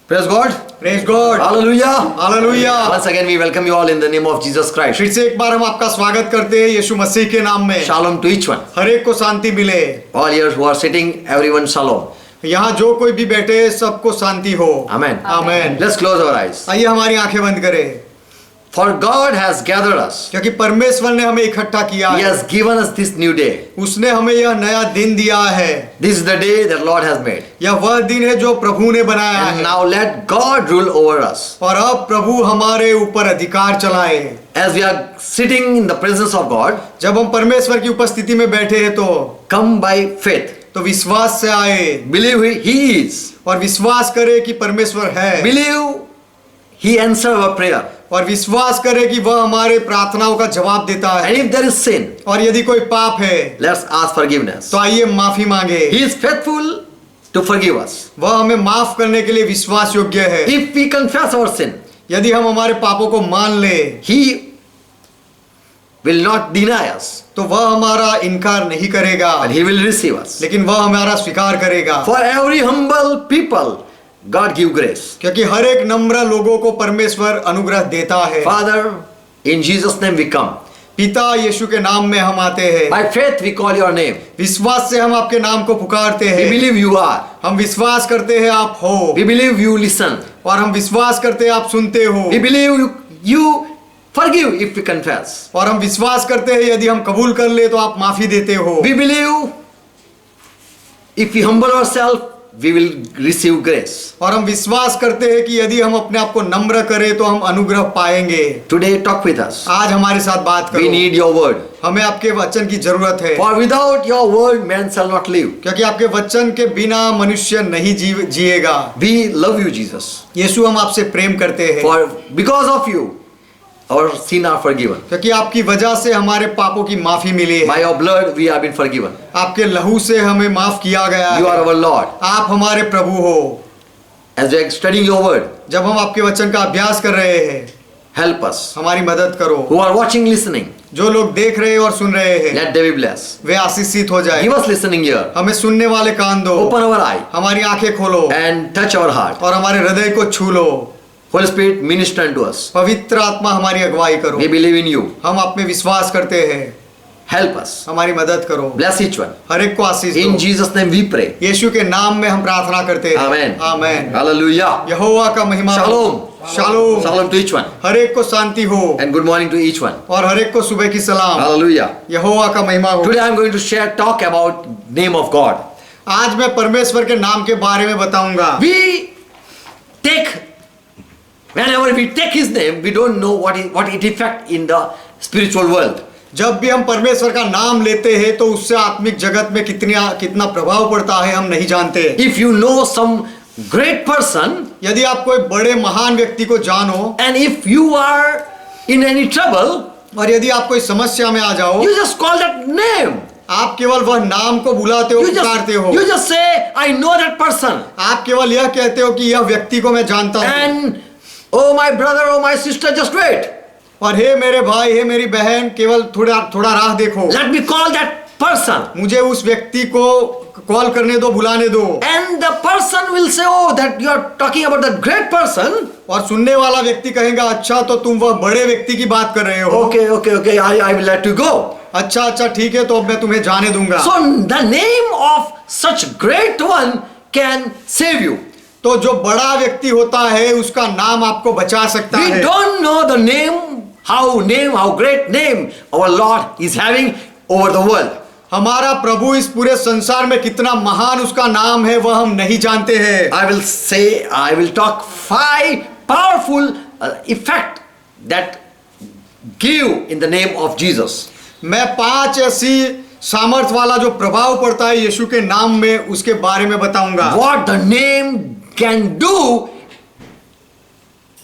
Praise God. Praise God. Hallelujah. Hallelujah. Once again we welcome you all in the name of Jesus Christ. फिर से एक बार हम आपका स्वागत करते हैं यीशु मसीह के नाम में। Shalom to each one. हर एक को शांति मिले। All here who are sitting, everyone shalom. यहाँ जो कोई भी बैठे सबको शांति हो। Amen. Amen. Let's close our eyes. आइए हमारी आंखें बंद करें। For God has gathered us. क्योंकि परमेश्वर ने हमें इकट्ठा किया He है। has given us this new day. उसने हमें यह नया दिन दिया है। This is the day that Lord has made. यह वह दिन है जो प्रभु ने बनाया And है। now let God rule over us. और अब प्रभु हमारे ऊपर अधिकार चलाए। As we are sitting in the presence of God, जब हम परमेश्वर की उपस्थिति में बैठे हैं तो come by faith. तो विश्वास से आए। Believe He is. और विश्वास करे कि परमेश्वर है। Believe He answers our prayer. और विश्वास करे कि वह हमारे प्रार्थनाओं का जवाब देता है। And if there is sin, और यदि कोई पाप है let's ask forgiveness. तो आइए माफी मांगे। He is faithful to forgive us. वह हमें माफ करने के लिए विश्वास योग्य है। If we confess our sin, यदि हम हमारे पापों को मान ले He will not deny us, तो वह हमारा इनकार नहीं करेगा, but He will receive us. लेकिन वह हमारा स्वीकार करेगा। For every humble people, God give grace. क्योंकि हर एक नम्र लोगों को परमेश्वर अनुग्रह देता है। Father, in Jesus' name we come. पिता यीशु के नाम में हम आते हैं। By faith we call your name. विश्वास से हम आपके नाम को पुकारते We हैं। believe you are. हम विश्वास करते हैं आप हो। We believe you listen. और हम विश्वास करते हैं आप सुनते हो। We believe you forgive if we confess. और हम विश्वास करते हैं यदि हम कबूल कर ले तो आप माफी देते हो। We believe if we humble ourselves, we will receive grace. और हम विश्वास करते हैं कि यदि हम अपने आप को नम्र करें तो हम अनुग्रह पाएंगे। Today talk with us. आज हमारे साथ बात We करो। need your word. हमें आपके वचन की जरूरत है। For without your word, man shall not live. क्योंकि आपके वचन के बिना मनुष्य नहीं जिएगा। We love you, Jesus. यीशु हम आपसे प्रेम करते हैं। For because of you, our sin are forgiven. क्योंकि आपकी वजह से हमारे पापों की माफी मिली है। By your blood, we have been forgiven. आपके लहू से हमें माफ किया गया You है। are our Lord. आप हमारे प्रभु हो। As we are studying your word, जब हम आपके वचन का अभ्यास कर रहे हैं help us. हमारी मदद करो। Who are watching, listening, जो लोग देख रहे हैं और सुन रहे हैं let them be blessed. वे आशीषित हो जाए। Give us listening ear. हमें सुनने वाले कान दो। Open our eye हमारी आंखें खोलो and touch our heart. और हमारे हृदय को छू लो। Holy Spirit, minister unto us. पवित्र आत्मा हमारी अगुवाई करो। We believe in you. हम आप में विश्वास करते हैं। Help us. हमारी मदद करो। Bless each one. हर एक को आशीष In दो। Jesus' name we pray. यीशु के नाम में हम प्रार्थना करते हैं। Amen. आमेन। Hallelujah. यहोवा का महिमा हो। Shalom. Shalom. Shalom to each one. हर एक को शांति हो And good morning to each one. और हर एक को सुबह की सलाम। Hallelujah. यहोवा का महिमा हो। Today I am going to talk about name of God. आज मैं परमेश्वर के नाम के बारे में बताऊंगा। Whenever we take His name, we don't know what it affect in the spiritual world. जब भी हम परमेश्वर का नाम लेते हैं तो उससे आत्मिक जगत में कितना प्रभाव पड़ता है हम नहीं जानते। If you know some great person, यदि आप कोई बड़े महान व्यक्ति को जानो and if you are in any trouble, और यदि आप कोई समस्या में आ जाओ you just call that name. आप केवल वह नाम को बुलाते हो, पुकारते हो। You just say, I know that person. आप केवल यह कहते हो कि यह व्यक्ति को मैं जानता हूँ। And oh my brother, oh my sister, just wait. और हे मेरे भाई, हे मेरी बहन, केवल थोड़ा राह देखो। Let me call that person. मुझे उस व्यक्ति को कॉल करने दो, बुलाने दो। And the person will say, oh, that you are talking about that great person. और सुनने वाला व्यक्ति कहेगा, अच्छा तो तुम वह बड़े व्यक्ति की बात कर रहे हो। Okay, I will let you go. अच्छा ठीक है, तो अब मैं तुम्हें जाने दूंगा। So the name of such great one can save you. तो जो बड़ा व्यक्ति होता है उसका नाम आपको बचा सकता We है। don't know the name, how great name our Lord is having over the world. हमारा प्रभु इस पूरे संसार में कितना महान उसका नाम है वह हम नहीं जानते हैं। I will talk 5 powerful effect that give in the name of Jesus. मैं 5 ऐसी सामर्थ वाला जो प्रभाव पड़ता है यीशु के नाम में उसके बारे में बताऊंगा। What the name can do,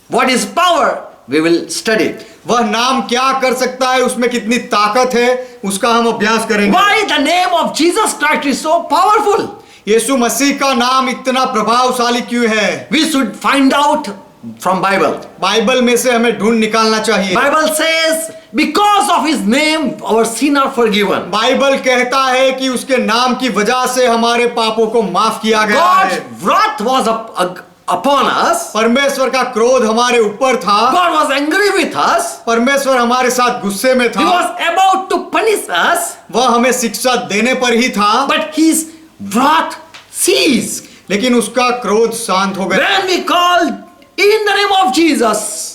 what is power, we will study it. वह नाम क्या कर सकता है, उसमें कितनी ताकत है, उसका हम अभ्यास करेंगे। Why the name of Jesus Christ is so powerful? यीशु मसीह का नाम इतना प्रभावशाली क्यों है? We should find out from Bible. Bible में से हमें ढूंढ निकालना चाहिए। Bible says because of his name our sin are forgiven. Bible कहता है कि उसके नाम की वजह से हमारे पापों को माफ किया गया है। God's wrath was upon us. परमेश्वर का क्रोध हमारे ऊपर था, God was angry with us. परमेश्वर हमारे साथ गुस्से में He था, was about to punish us, वह हमें शिक्षा देने पर ही था, but his wrath ceased. लेकिन उसका क्रोध शांत हो गया। When we call in the name of Jesus,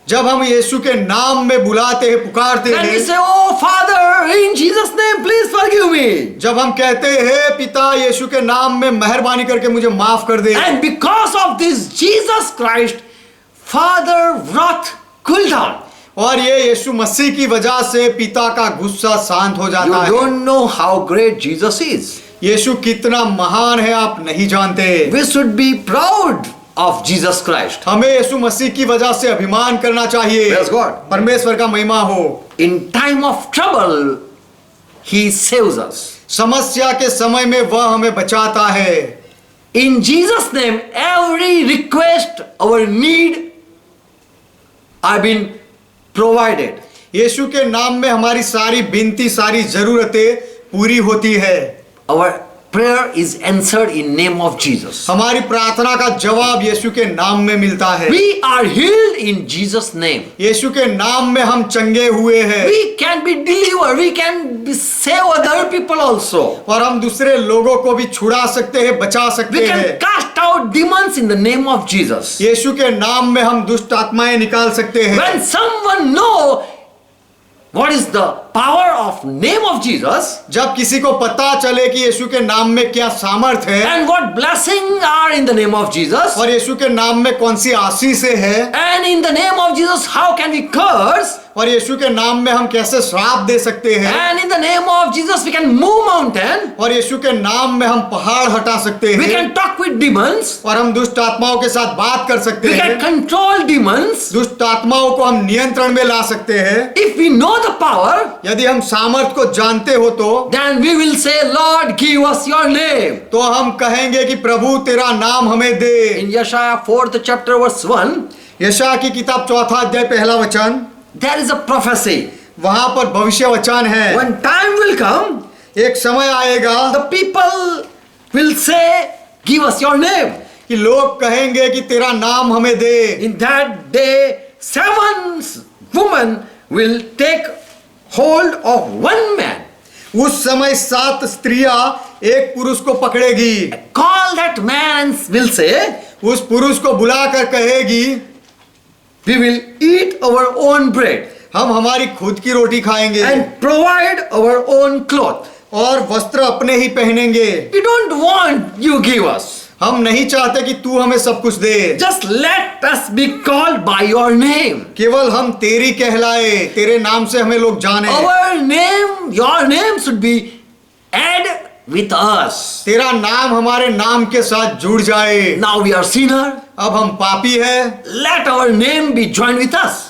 जब हम यीशु के नाम में बुलाते हैं, पुकारते when we हैं, say, "Oh Father, in Jesus' name, please forgive me," जब हम कहते हैं पिता यीशु के नाम में मेहरबानी करके मुझे माफ कर दे, and because of this Jesus Christ, Father wrath cooled down. और ये यीशु मसीह की वजह से पिता का गुस्सा शांत हो You जाता है। don't know how great Jesus is. यीशु कितना महान है आप नहीं जानते। We should be proud of Jesus Christ. हमें यीशु मसीह की वजह से अभिमान करना चाहिए। Praise God. परमेश्वर का महिमा हो। In time of trouble, He saves us. समस्या के समय में वह हमें बचाता है। In Jesus' name, every request, our need, have been provided. यीशु के नाम में हमारी सारी विनती, सारी जरूरतें पूरी होती है। Our prayer is answered in name of Jesus. हमारी प्रार्थना का जवाब यीशु के नाम में मिलता है। We are healed in Jesus' name. यीशु के नाम में हम चंगे हुए हैं, We can be delivered. We can save other people also. और हम दूसरे लोगों को भी छुड़ा सकते हैं, बचा सकते We can हैं। cast out demons in the name of Jesus. यीशु के नाम में हम दुष्ट आत्माएं निकाल सकते हैं। When someone know what is the power of name of Jesus जब किसी को पता चले कि यीशु के नाम में क्या सामर्थ है, and what blessing are in the name of Jesus, और यीशु के नाम में कौन सी आशीषें है, and in the name of Jesus how can we curse, और यीशु के नाम में हम कैसे श्राप दे सकते हैं, and in the name of Jesus we can move mountain, और यीशु के नाम में हम पहाड़ हटा सकते we हैं, can talk with demons, और हम दुष्ट आत्माओं के साथ बात कर सकते we can हैं, control demons. दुष्ट आत्माओं को हम नियंत्रण में ला सकते हैं। If we know the power, यदि हम सामर्थ को जानते हो तो then we will say, Lord, give us your name. हम कहेंगे कि प्रभु तेरा नाम हमें दे। In Yeshaya 4th chapter verse 1, यशायाह की किताब 4 अध्याय 1 वचन, there is a prophecy. वहां पर भविष्य वचन है। When time will come, एक समय आएगा the people will say, give us your name. कि लोग कहेंगे कि तेरा नाम हमें दे। In that day, 7 women will take hold of one man. उस समय 7 स्त्रियां एक पुरुष को पकड़ेगी, Call that man and will say, उस पुरुष को बुलाकर कहेगी, we will eat our own bread हम हमारी खुद की रोटी खाएंगे and provide our own cloth. और वस्त्र अपने ही पहनेंगे। We don't want you give us. हम नहीं चाहते कि तू हमें सब कुछ दे, Just let us be called by your name. केवल हम तेरी कहलाए, तेरे नाम से हमें लोग जाने। Our name, your name should be add with us. तेरा नाम हमारे नाम के साथ जुड़ जाए। Now we are sinner. अब हम पापी हैं, Let our name be joined with us.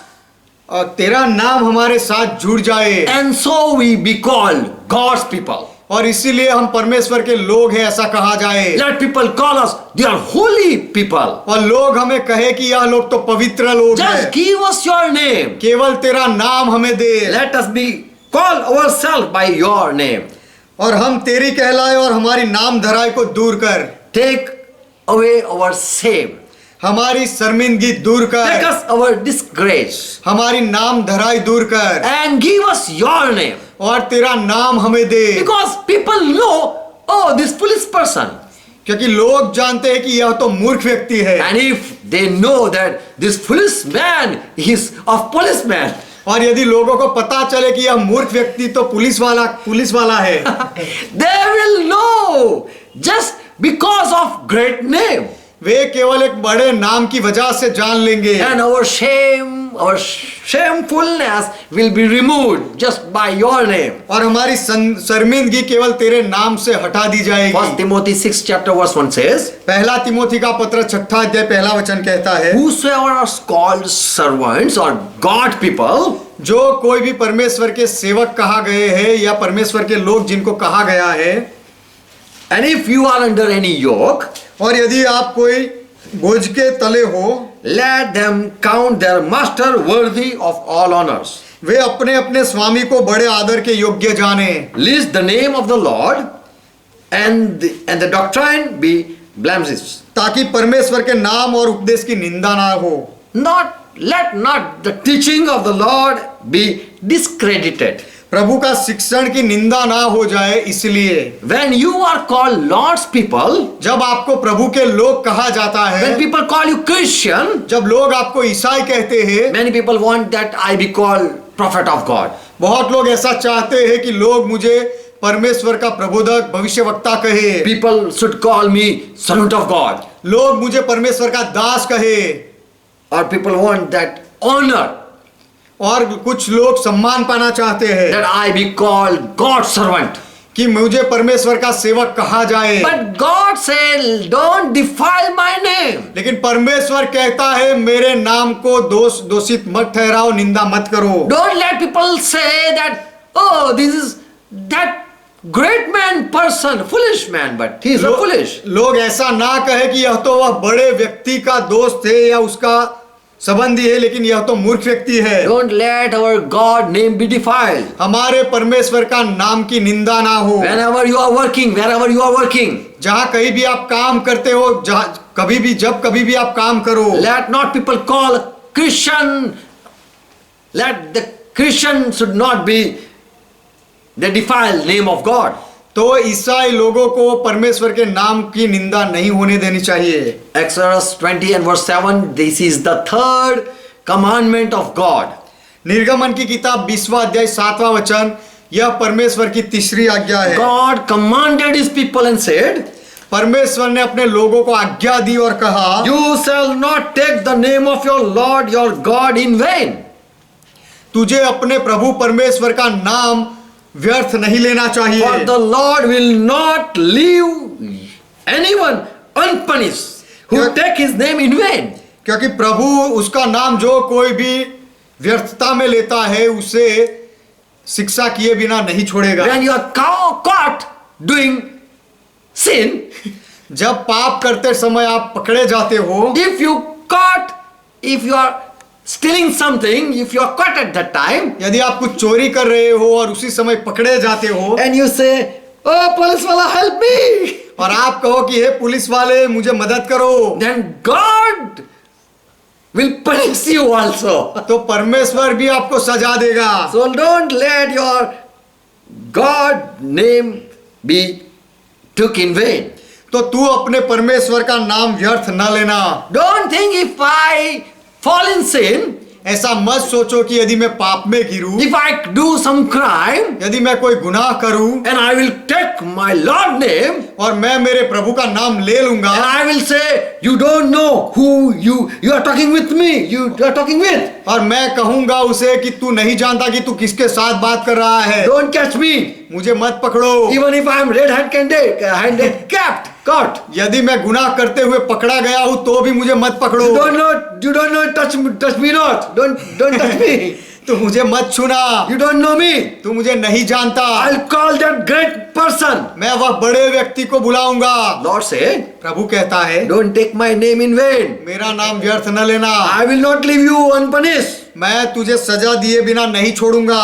और तेरा नाम हमारे साथ जुड़ जाए, And so we be called God's people. और इसीलिए हम परमेश्वर के लोग हैं ऐसा कहा जाए। Let people call us, they are holy people. और लोग हमें कहे कि यह लोग तो पवित्र लोग Just हैं, give us your name. केवल तेरा नाम हमें दे, Let us be call ourselves by your name. और हम तेरी कहलाए और हमारी नाम धराई को दूर कर, Take away our shame. हमारी शर्मिंदगी दूर Take कर, us our disgrace. हमारी नाम धराई दूर कर, And give us your name. और तेरा नाम हमें दे। Because people know, oh, this foolish person. क्योंकि लोग जानते हैं कि यह तो मूर्ख व्यक्ति है, And if they know that this foolish man is a policeman, और यदि लोगों को पता चले कि यह मूर्ख व्यक्ति तो पुलिस वाला है, they will know just because of great name. वे केवल एक बड़े नाम की वजह से जान लेंगे, And our shame, our shamefulness will be removed just by your name. और हमारी शर्मिंदगी केवल तेरे नाम से हटा दी 1 जाएगी। Timothy 6 chapter verse 1 says, पहला तिमोथी का पत्र 6 अध्याय 1 वचन कहता है, whosoever are called servants or God people, जो कोई भी परमेश्वर के सेवक कहा गए हैं या परमेश्वर के लोग जिनको कहा गया है, and if you are under any yoke, और यदि आप कोई बोझ के तले हो, let them count their master worthy of all honors. वे अपने अपने स्वामी को बड़े आदर के योग्य जाने, Lest the name of the Lord and the doctrine be blemishes. ताकि परमेश्वर के नाम और उपदेश की निंदा ना हो। Let not the teaching of the Lord be discredited. प्रभु का शिक्षण की निंदा ना हो जाए, इसलिए When you are called Lord's people, जब आपको प्रभु के लोग कहा जाता है, when people call you Christian, जब लोग आपको ईसाई कहते हैं, many people want that I be called prophet of God. बहुत लोग ऐसा चाहते हैं कि लोग मुझे परमेश्वर का प्रबोधक, भविष्यवक्ता कहे। People should call me servant of God. लोग मुझे परमेश्वर का दास कहे। Or people want that honor, और कुछ लोग सम्मान पाना चाहते हैं that I be called God's servant. कि मुझे परमेश्वर का सेवक कहा जाए। But God said, don't defile my name. लेकिन परमेश्वर कहता है, मेरे नाम को दोषित मत ठहराओ, निंदा मत करो। Don't let people say that, oh, this is that great man person, foolish man, but he is a foolish. लोग ऐसा ना कहे कि यह तो वह बड़े व्यक्ति का दोस्त है या उसका संबंधी है, लेकिन यह तो मूर्ख व्यक्ति है। Don't let our God name be defiled. हमारे परमेश्वर का नाम की निंदा ना हो। Whenever you are working, wherever you are working, जहाँ कहीं भी आप काम करते हो, जहाँ कभी भी आप काम करो, let not people call a Christian, let the Christian should not be the defiled name of God. तो ईसाई लोगों को परमेश्वर के नाम की निंदा नहीं होने देनी चाहिए। Exodus 20 and verse 7, this is the third commandment of God. निर्गमन की किताब 20वां अध्याय 7वां वचन, यह परमेश्वर की तीसरी आज्ञा है। God commanded his people and said, परमेश्वर ने अपने लोगों को आज्ञा दी और कहा, you shall not take the name of your Lord your God in vain. तुझे अपने प्रभु परमेश्वर का नाम व्यर्थ नहीं लेना चाहिए। For the Lord will not leave anyone unpunished who take his name in vain. क्योंकि प्रभु उसका नाम जो कोई भी व्यर्थता में लेता है, उसे शिक्षा किए बिना नहीं छोड़ेगा। When you are caught doing sin, जब पाप करते समय आप पकड़े जाते हो, if you are stealing something, if you are caught at that time, यदि आप कुछ चोरी कर रहे हो और उसी समय पकड़े जाते हो, and you say, oh police wala help me, और आप कहो कि हे पुलिस वाले मुझे मदद करो, then God will punish you also. तो परमेश्वर भी आपको सजा देगा। So don't let your God name be took in vain. तो तू अपने परमेश्वर का नाम व्यर्थ न लेना। Don't think if I fall in sin, ऐसा मत सोचो कि यदि मैं पाप में गिरूं, if I do some crime, यदि मैं कोई गुनाह करूं, and I will take my Lord name, और मैं मेरे प्रभु का नाम ले लूंगा, and I will say, you don't know who you are talking with me, you are talking with. और मैं कहूंगा उसे कि तू नहीं जानता कि तू किसके साथ बात कर रहा है, Don't catch me, मुझे मत पकड़ो। even if I am red-handed caught. यदि मैं गुनाह करते हुए पकड़ा गया हूं तो भी मुझे मत पकड़ो। You don't know, touch me not. Don't touch me. तू मुझे मत छूना, You don't know me. तू मुझे नहीं जानता। I'll call that great person. मैं वह बड़े व्यक्ति को बुलाऊंगा। Lord said, प्रभु कहता है, don't take my name in vain. मेरा नाम व्यर्थ न लेना, I will not leave you unpunished. मैं तुझे सजा दिए बिना नहीं छोड़ूंगा।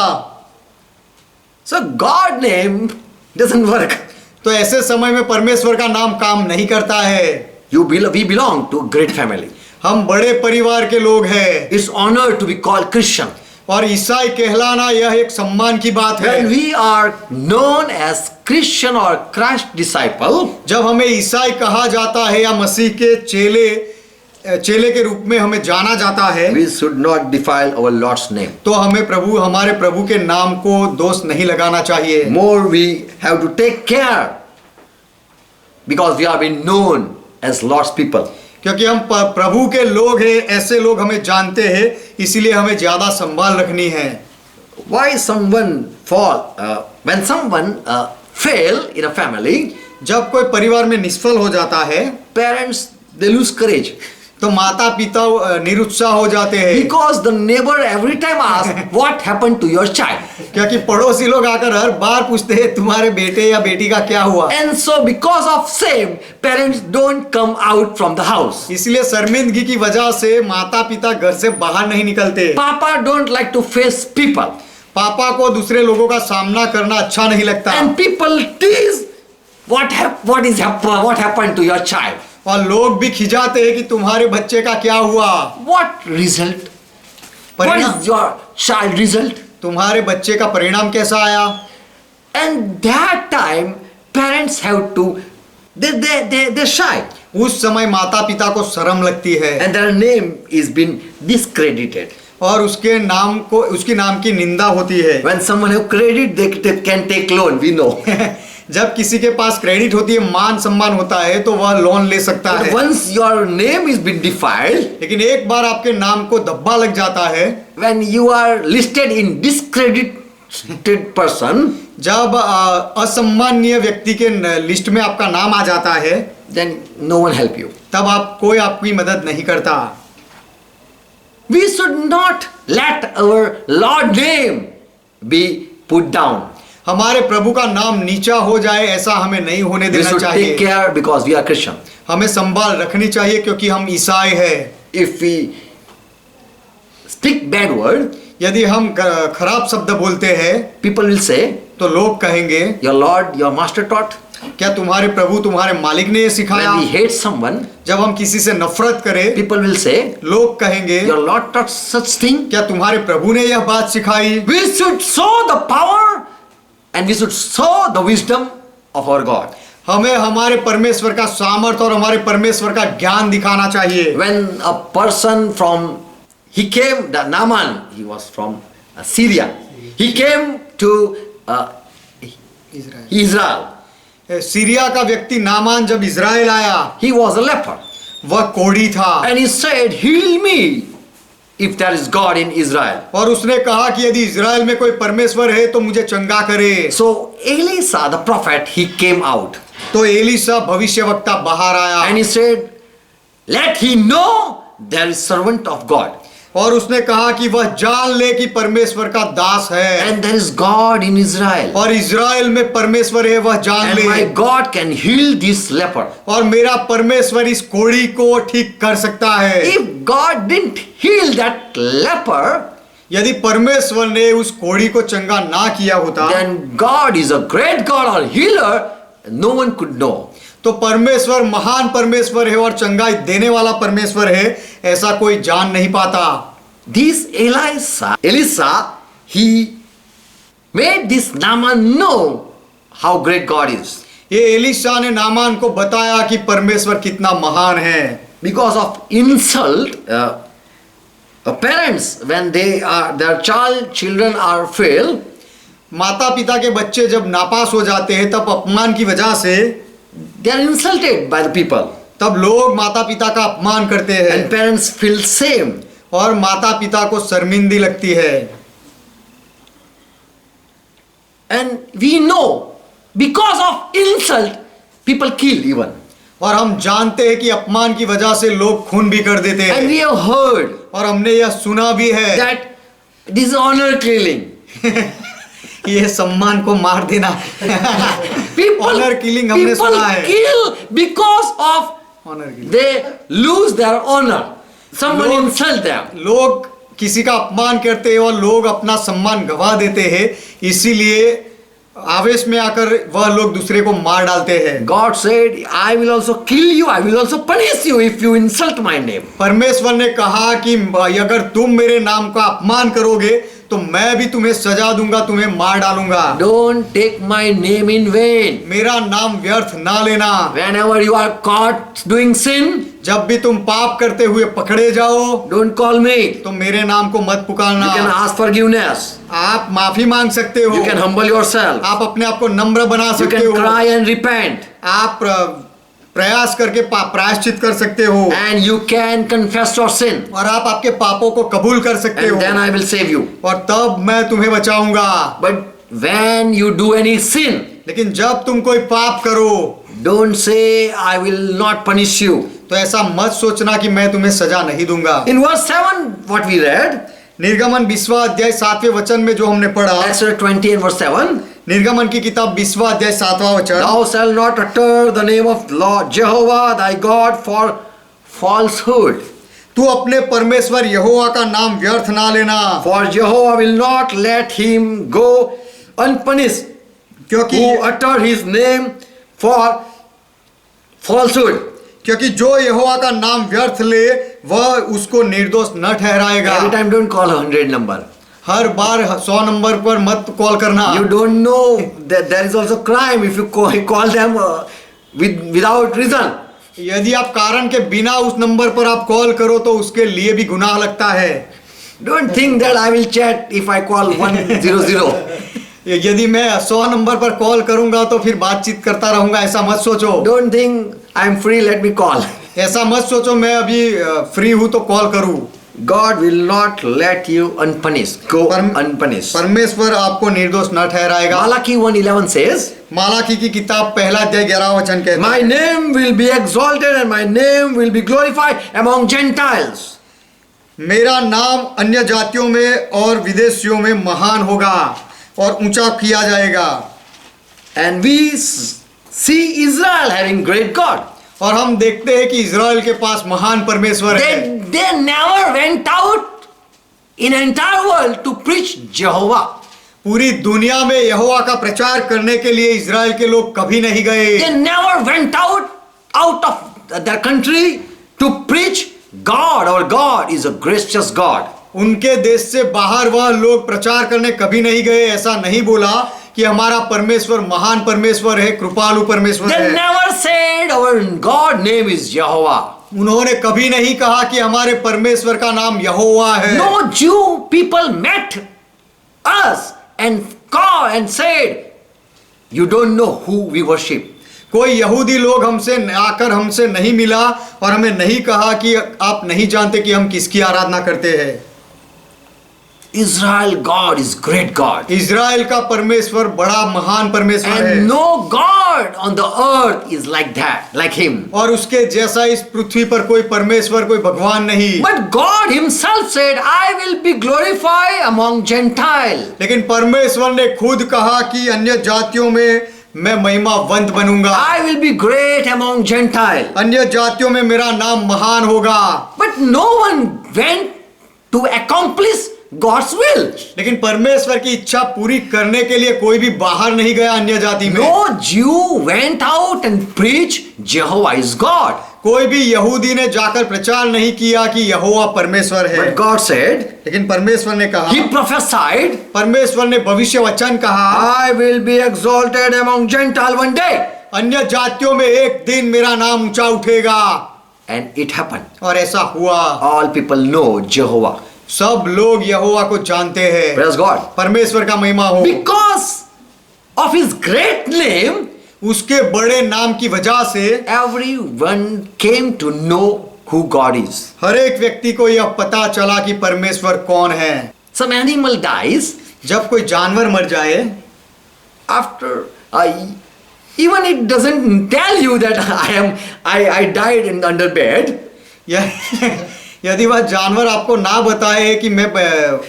So God name doesn't work. तो ऐसे समय में परमेश्वर का नाम काम नहीं करता है। We belong to a great family. हम बड़े परिवार के लोग हैं, It's honor to be called Christian. और ईसाई कहलाना यह एक सम्मान की बात है। When we are known as Christian or Christ disciple, जब हमें ईसाई कहा जाता है या मसीह के चेले के रूप में हमें जाना जाता है, we should not defile our Lord's name. तो हमें हमारे प्रभु के नाम को दोष नहीं लगाना चाहिए। More we have to take care because we have been known as Lord's people. क्योंकि हम प्रभु के लोग हैं, ऐसे लोग हमें जानते हैं, इसीलिए हमें ज्यादा संभाल रखनी है। Why someone when someone fail in a family, जब कोई परिवार में निष्फल हो जाता है, parents they lose courage. तो माता पिता निरुत्साह हो जाते हैं, Because the neighbor every time asks what happened to your child. क्योंकि पड़ोसी लोग आकर हर बार पूछते हैं तुम्हारे बेटे या बेटी का क्या हुआ। And so because of shame, parents don't come out from the house. इसलिए शर्मिंदगी की वजह से माता पिता घर से बाहर नहीं निकलते। Papa don't like to face people. पापा को दूसरे लोगों का सामना करना अच्छा नहीं लगता। And people tease what happened to your child? और लोग भी खिजाते हैं कि तुम्हारे बच्चे का क्या हुआ, What result? What परिणाम, is your child result? तुम्हारे बच्चे का परिणाम कैसा आया। And that time parents have to they're shy उस समय माता पिता को शर्म लगती है and their name is been discredited. और उसके नाम को, उसकी नाम की निंदा होती है। When someone have credit, they can take loan. We know. जब किसी के पास क्रेडिट होती है, मान सम्मान होता है, तो वह लोन ले सकता But है। once your name is been defiled, लेकिन एक बार आपके नाम को धब्बा लग जाता है, when you are listed in discredited person, जब असम्मानीय व्यक्ति के लिस्ट में आपका नाम आ जाता है, then no one help you. तब कोई आपकी मदद नहीं करता। We should not let our Lord name be put down. हमारे प्रभु का नाम नीचा हो जाए, ऐसा हमें नहीं होने We देना should चाहिए। take care because we are Christian. हमें संभाल रखनी चाहिए क्योंकि हम ईसाई हैं। If we speak bad word, यदि हम खराब शब्द बोलते हैं, people will say, तो लोग कहेंगे, your Lord, your master taught. क्या तुम्हारे प्रभु, तुम्हारे मालिक ने ये सिखाया। When we hate someone, जब हम किसी से नफरत करें, people will say, लोग कहेंगे, your Lord taught such thing. क्या तुम्हारे प्रभु ने यह बात सिखाई। We should show the power and we should show the wisdom of our God. हमें हमारे परमेश्वर का सामर्थ्य और हमारे परमेश्वर का ज्ञान दिखाना चाहिए। When a person he came, the Naaman, he was from Syria. He came to Israel. Syria का व्यक्ति नामान जब इज़राइल आया, He was a leper. वह कोढ़ी था And he said, heal me if there is God in Israel. और उसने कहा कि यदि इज़राइल में कोई परमेश्वर है तो मुझे चंगा करे। So Elisha, the prophet, he came out. तो एलीशा भविष्यवक्ता बाहर आया And he said, let him know there is servant of God. और उसने कहा कि वह जान ले कि परमेश्वर का दास है And there is God in Israel. और इज़राइल में परमेश्वर है, वह जान And ले। my God can heal this leper. और मेरा परमेश्वर इस कोढ़ी को ठीक कर सकता है। If God didn't heal that leper, यदि परमेश्वर ने उस कोढ़ी को चंगा ना किया होता, then God is a great God or healer, no one could know. तो परमेश्वर महान परमेश्वर है और चंगाई देने वाला परमेश्वर है, ऐसा कोई जान नहीं पाता। This Elisha, he made this Naaman know how great God is. ये एलीशा ने नामान को बताया कि परमेश्वर कितना महान है। Because of insult, parents, when their children are fail, माता पिता के बच्चे जब नापास हो जाते हैं, तब अपमान की वजह से they are insulted by the people. तब लोग माता पिता का अपमान करते हैं And parents feel shame. और माता पिता को शर्मिंदी लगती है। And we know, because of insult, people kill even. और हम जानते हैं कि अपमान की वजह से लोग खून भी कर देते And we हैं have heard और हमने यह सुना भी है that this is honor killing. ये सम्मान को मार देना। People, ऑनर किलिंग हमने people सुना है। kill because of honour killing, they lose their honor. Someone Lord- insult them. लोग किसी का अपमान करते हैं और लोग अपना सम्मान गवा देते हैं, इसीलिए आवेश में आकर वह लोग दूसरे को मार डालते हैं। God said, I will also kill you, I will also punish you if you insult my name. परमेश्वर ने कहा कि अगर तुम मेरे नाम का अपमान करोगे तो मैं भी तुम्हें सजा दूंगा, तुम्हें मार डालूंगा। Don't take my name in vain. मेरा नाम व्यर्थ ना लेना। Whenever you are caught doing sin, जब भी तुम पाप करते हुए पकड़े जाओ don't call me. तो मेरे नाम को मत पुकारना। You can ask forgiveness. आप माफी मांग सकते हो, You can humble yourself. आप अपने आप को नम्र बना You सकते can हो, cry and repent. आप प्रयास करके प्रायश्चित कर सकते हो And you can confess your sin. और आप आपके पापों को कबूल कर सकते And then हो I will save you. और तब मैं तुम्हें बचाऊंगा। But when you do any sin, लेकिन जब तुम कोई पाप करो don't say, I will not punish you. तो ऐसा मत सोचना कि मैं तुम्हें सजा नहीं दूंगा। In verse 7, what we read, निर्गमन 20वां अध्याय 7वें वचन में जो हमने पढ़ा, Exodus 20 and verse 7, निर्गमन की किताब 20वां अध्याय 7वां वचन, thou shalt not utter the name of Lord Jehovah thy God for falsehood. तू अपने परमेश्वर यहोवा का नाम व्यर्थ ना लेना, For Jehovah will not let him go unpunished क्योंकि who utter his name for falsehood. क्योंकि जो यहोवा का नाम व्यर्थ ले वह उसको निर्दोष न ठहराएगा। Every time don't call 100 number. Her bar 100 number पर मत कॉल करना। You don't know that there is also crime if you call them without reason. यदि आप कारण के बिना उस नंबर पर आप कॉल करो तो उसके लिए भी गुनाह लगता है। Don't think that I will chat if I call 100. यदि मैं 100 नंबर पर कॉल करूंगा तो फिर बातचीत करता रहूंगा, ऐसा मत सोचो। Don't think I am free, let me call. ऐसा मत सोचो मैं अभी फ्री हूं तो कॉल करूं। God will not let you unpunished, go unpunished. परमेश्वर आपको निर्दोष न ठहराएगा। Malachi 1:11 says, मालाकी की किताब पहला अध्याय 11 वचन कहता है, My name will be exalted and my name will be glorified among Gentiles. मेरा नाम अन्य जातियों में और विदेशियों में महान होगा और ऊंचा किया जाएगा। And we see Israel having great God. और हम देखते हैं कि इज़राइल के पास महान परमेश्वर है। They never went out in entire world to preach Jehovah. पूरी दुनिया में यहोवा का प्रचार करने के लिए इज़राइल के लोग कभी नहीं गए। They never went out of their country to preach God. Our God is a gracious God. उनके देश से बाहर वह लोग प्रचार करने कभी नहीं गए। ऐसा नहीं बोला कि हमारा परमेश्वर महान परमेश्वर है, कृपालु परमेश्वर They है। never said our God name is Jehovah. उन्होंने कभी नहीं कहा कि हमारे परमेश्वर का नाम यहोवा है। No Jew people met us and called and said, you don't know who we worship. कोई यहूदी लोग हमसे आकर हमसे नहीं मिला और हमें नहीं कहा कि आप नहीं जानते कि हम किसकी आराधना करते हैं। Israel God is great God. Israel का परमेश्वर बड़ा महान परमेश्वर है And no God on the earth is like that, like him. और उसके जैसा इस पृथ्वी पर कोई परमेश्वर, कोई भगवान नहीं। But God himself said, I will be glorified among Gentiles. लेकिन परमेश्वर ने खुद कहा कि अन्य जातियों में मैं महिमावंत बनूंगा, I will be great among Gentiles. अन्य जातियों में मेरा नाम महान होगा। But no one went to accomplish God's will. लेकिन परमेश्वर की इच्छा पूरी करने के लिए कोई भी बाहर नहीं गया अन्य जाति में। No Jew went out and preached Jehovah is God. कोई भी यहूदी ने जाकर प्रचार नहीं किया कि यहोवा परमेश्वर है। But God said, लेकिन परमेश्वर ने कहा, He prophesied, परमेश्वर ने भविष्य वचन कहा, I will be exalted among Gentiles one day. अन्य जातियों में एक दिन मेरा नाम ऊंचा उठेगा। And it happened. और ऐसा हुआ। All people know Jehovah. सब लोग यहोवा को जानते हैं। Praise God. परमेश्वर का महिमा हो। Because of his great name, उसके बड़े नाम की वजह से everyone came to know who God is. हर एक व्यक्ति को यह पता चला कि परमेश्वर कौन है। Some animal dies, जब कोई जानवर मर जाए, after even it doesn't tell you that I died under bed. यदि वह जानवर आपको ना बताए कि मैं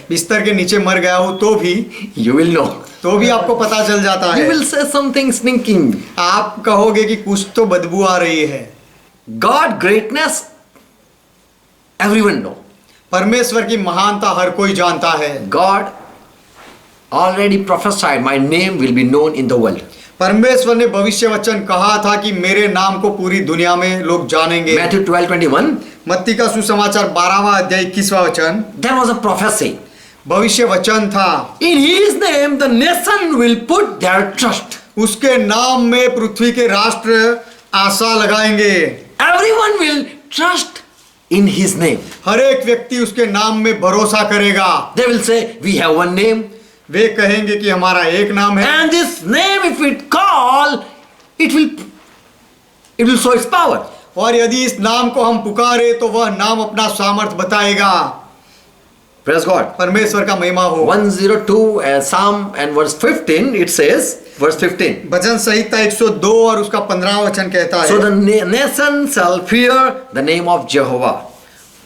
बिस्तर के नीचे मर गया हूं तो भी You will know. तो भी आपको पता चल जाता You है। will say something stinking. आप कहोगे कि कुछ तो बदबू आ रही है। God greatness, everyone know. परमेश्वर की महानता हर कोई जानता है। God already prophesied, my name will be known in the world. परमेश्वर ने भविष्य वचन कहा था कि मेरे नाम को पूरी दुनिया में लोग जानेंगे। Matthew 12:21. मत्ती का सुसमाचार 12वां अध्याय 21वां वचन, There was a prophecy. भविष्य वचन था, In his name the nation will put their trust. उसके नाम में पृथ्वी के राष्ट्र आशा लगाएंगे। Everyone will trust in his name. हर एक व्यक्ति उसके नाम में भरोसा करेगा। They will say, we have one name. वे कहेंगे कि हमारा एक नाम है And this name, if it call, it will show its power. और यदि इस नाम को हम पुकारे तो वह नाम अपना सामर्थ बताएगा। Praise God. परमेश्वर का महिमा हो। 102 Psalm and verse 15, it says, verse 15. भजन संहिता 102 और उसका 15वां वचन कहता है, So the nation shall fear the name of Jehovah.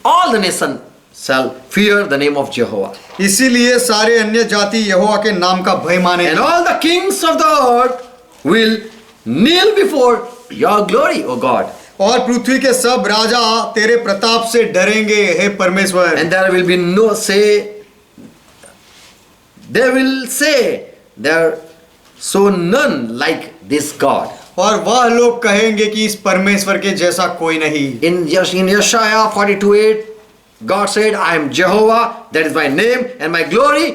All the nation shall fear the name of Jehovah. इसीलिए सारे अन्य जाति यहोवा के नाम का भय माने। And all the kings of the earth will kneel before your glory, O God. और पृथ्वी के सब राजा तेरे प्रताप से डरेंगे हे परमेश्वर। And there will be no say, they will say, there so none like this God. और वह लोग कहेंगे कि इस परमेश्वर के जैसा कोई नहीं। In Yeshaya 42:8, God said, I am Jehovah, that is my name, and my glory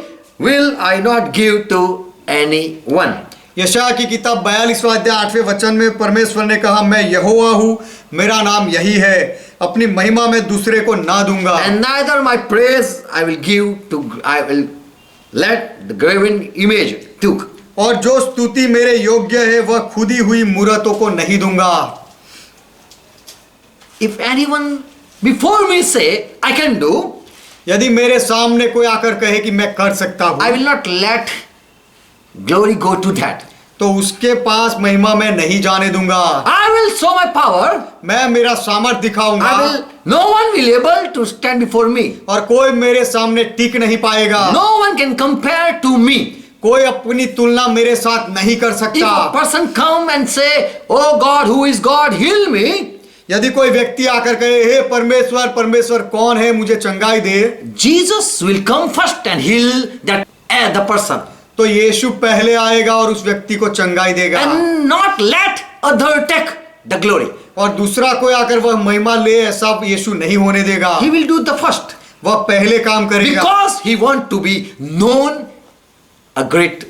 will I not give to anyone. यशाया की किताब 42वां अध्याय 8वें वचन में परमेश्वर ने कहा, मैं यहोवा हूँ, मेरा नाम यही है, अपनी महिमा में दूसरे को ना दूंगा। And neither my praise I will let the graven image took. और जो स्तुति मेरे योग्य है वह खुदी हुई मूरतों को नहीं दूंगा। If anyone before me say I can do, यदि मेरे सामने कोई आकर कहे कि मैं कर सकता I हूँ, will not let glory go to that. तो उसके पास महिमा मैं नहीं जाने दूंगा। I will show my power. मैं मेरा सामर्थ दिखाऊंगा No one will able to stand before me. और कोई मेरे सामने टिक नहीं पाएगा। No one can compare to me. कोई अपनी तुलना मेरे साथ नहीं कर If सकता। a person come and say, "Oh God, who is God, heal me," यदि कोई व्यक्ति आकर कहे, हे परमेश्वर, परमेश्वर कौन है, मुझे चंगाई दे, Jesus will come first and heal the person, तो यीशु पहले आएगा और उस व्यक्ति को चंगाई देगा। and not let other take the glory. और दूसरा कोई आकर वह महिमा ले, ऐसा यीशु नहीं होने देगा। He will do the first वह पहले काम करेगा because he want to be known a great.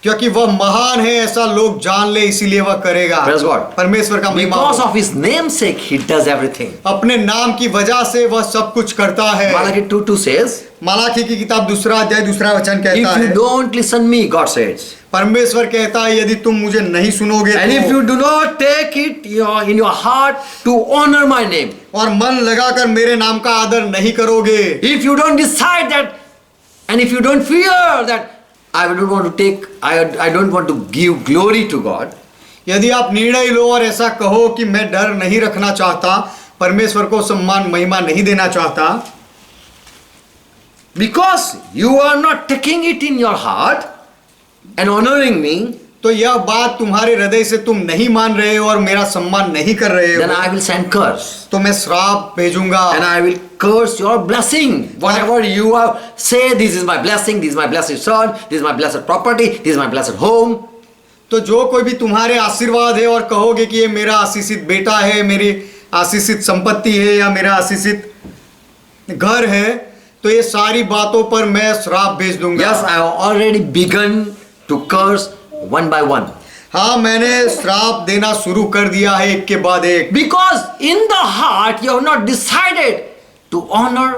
क्योंकि वह महान है, ऐसा लोग जान ले, इसीलिए वह करेगा। Praise God. परमेश्वर का महिमा Because हो। of his name's sake, he does everything. अपने नाम की वजह से वह सब कुछ करता है। Malachi 2:2 says, मलाकी की किताब 2 अध्याय 2 वचन कहता "If you है, don't listen me," God says, परमेश्वर कहता है, यदि तुम मुझे नहीं सुनोगे "and if तो, you do not take it in your heart to honor my name, और मन लगाकर मेरे नाम का आदर नहीं करोगे, if you don't decide that, and if you don't fear that I don't want to take, I don't want to give glory to God, यदि आप निर्णय लो और ऐसा कहो कि मैं डर नहीं रखना चाहता, परमेश्वर को सम्मान महिमा नहीं देना चाहता, because you are not taking it in your heart and honoring me, तो यह बात तुम्हारे हृदय से तुम नहीं मान रहे हो और मेरा सम्मान नहीं कर रहे then हो, I will send curse. तो मैं श्राप भेजूंगा And I will curse your blessing. Whatever you have say, this is my blessing, this is my blessed son, this is my blessed property, this is my blessed home. तो जो कोई भी तुम्हारे आशीर्वाद है और कहोगे कि ये मेरा आशीषित बेटा है, मेरी आशीषित संपत्ति है या मेरा आशीषित घर है, तो ये सारी बातों पर मैं श्राप भेज दूंगा। Yes, I have already begun to curse one by one. हाँ, मैंने श्राप देना शुरू कर दिया है एक के बाद एक, Because in the heart you have not decided to honor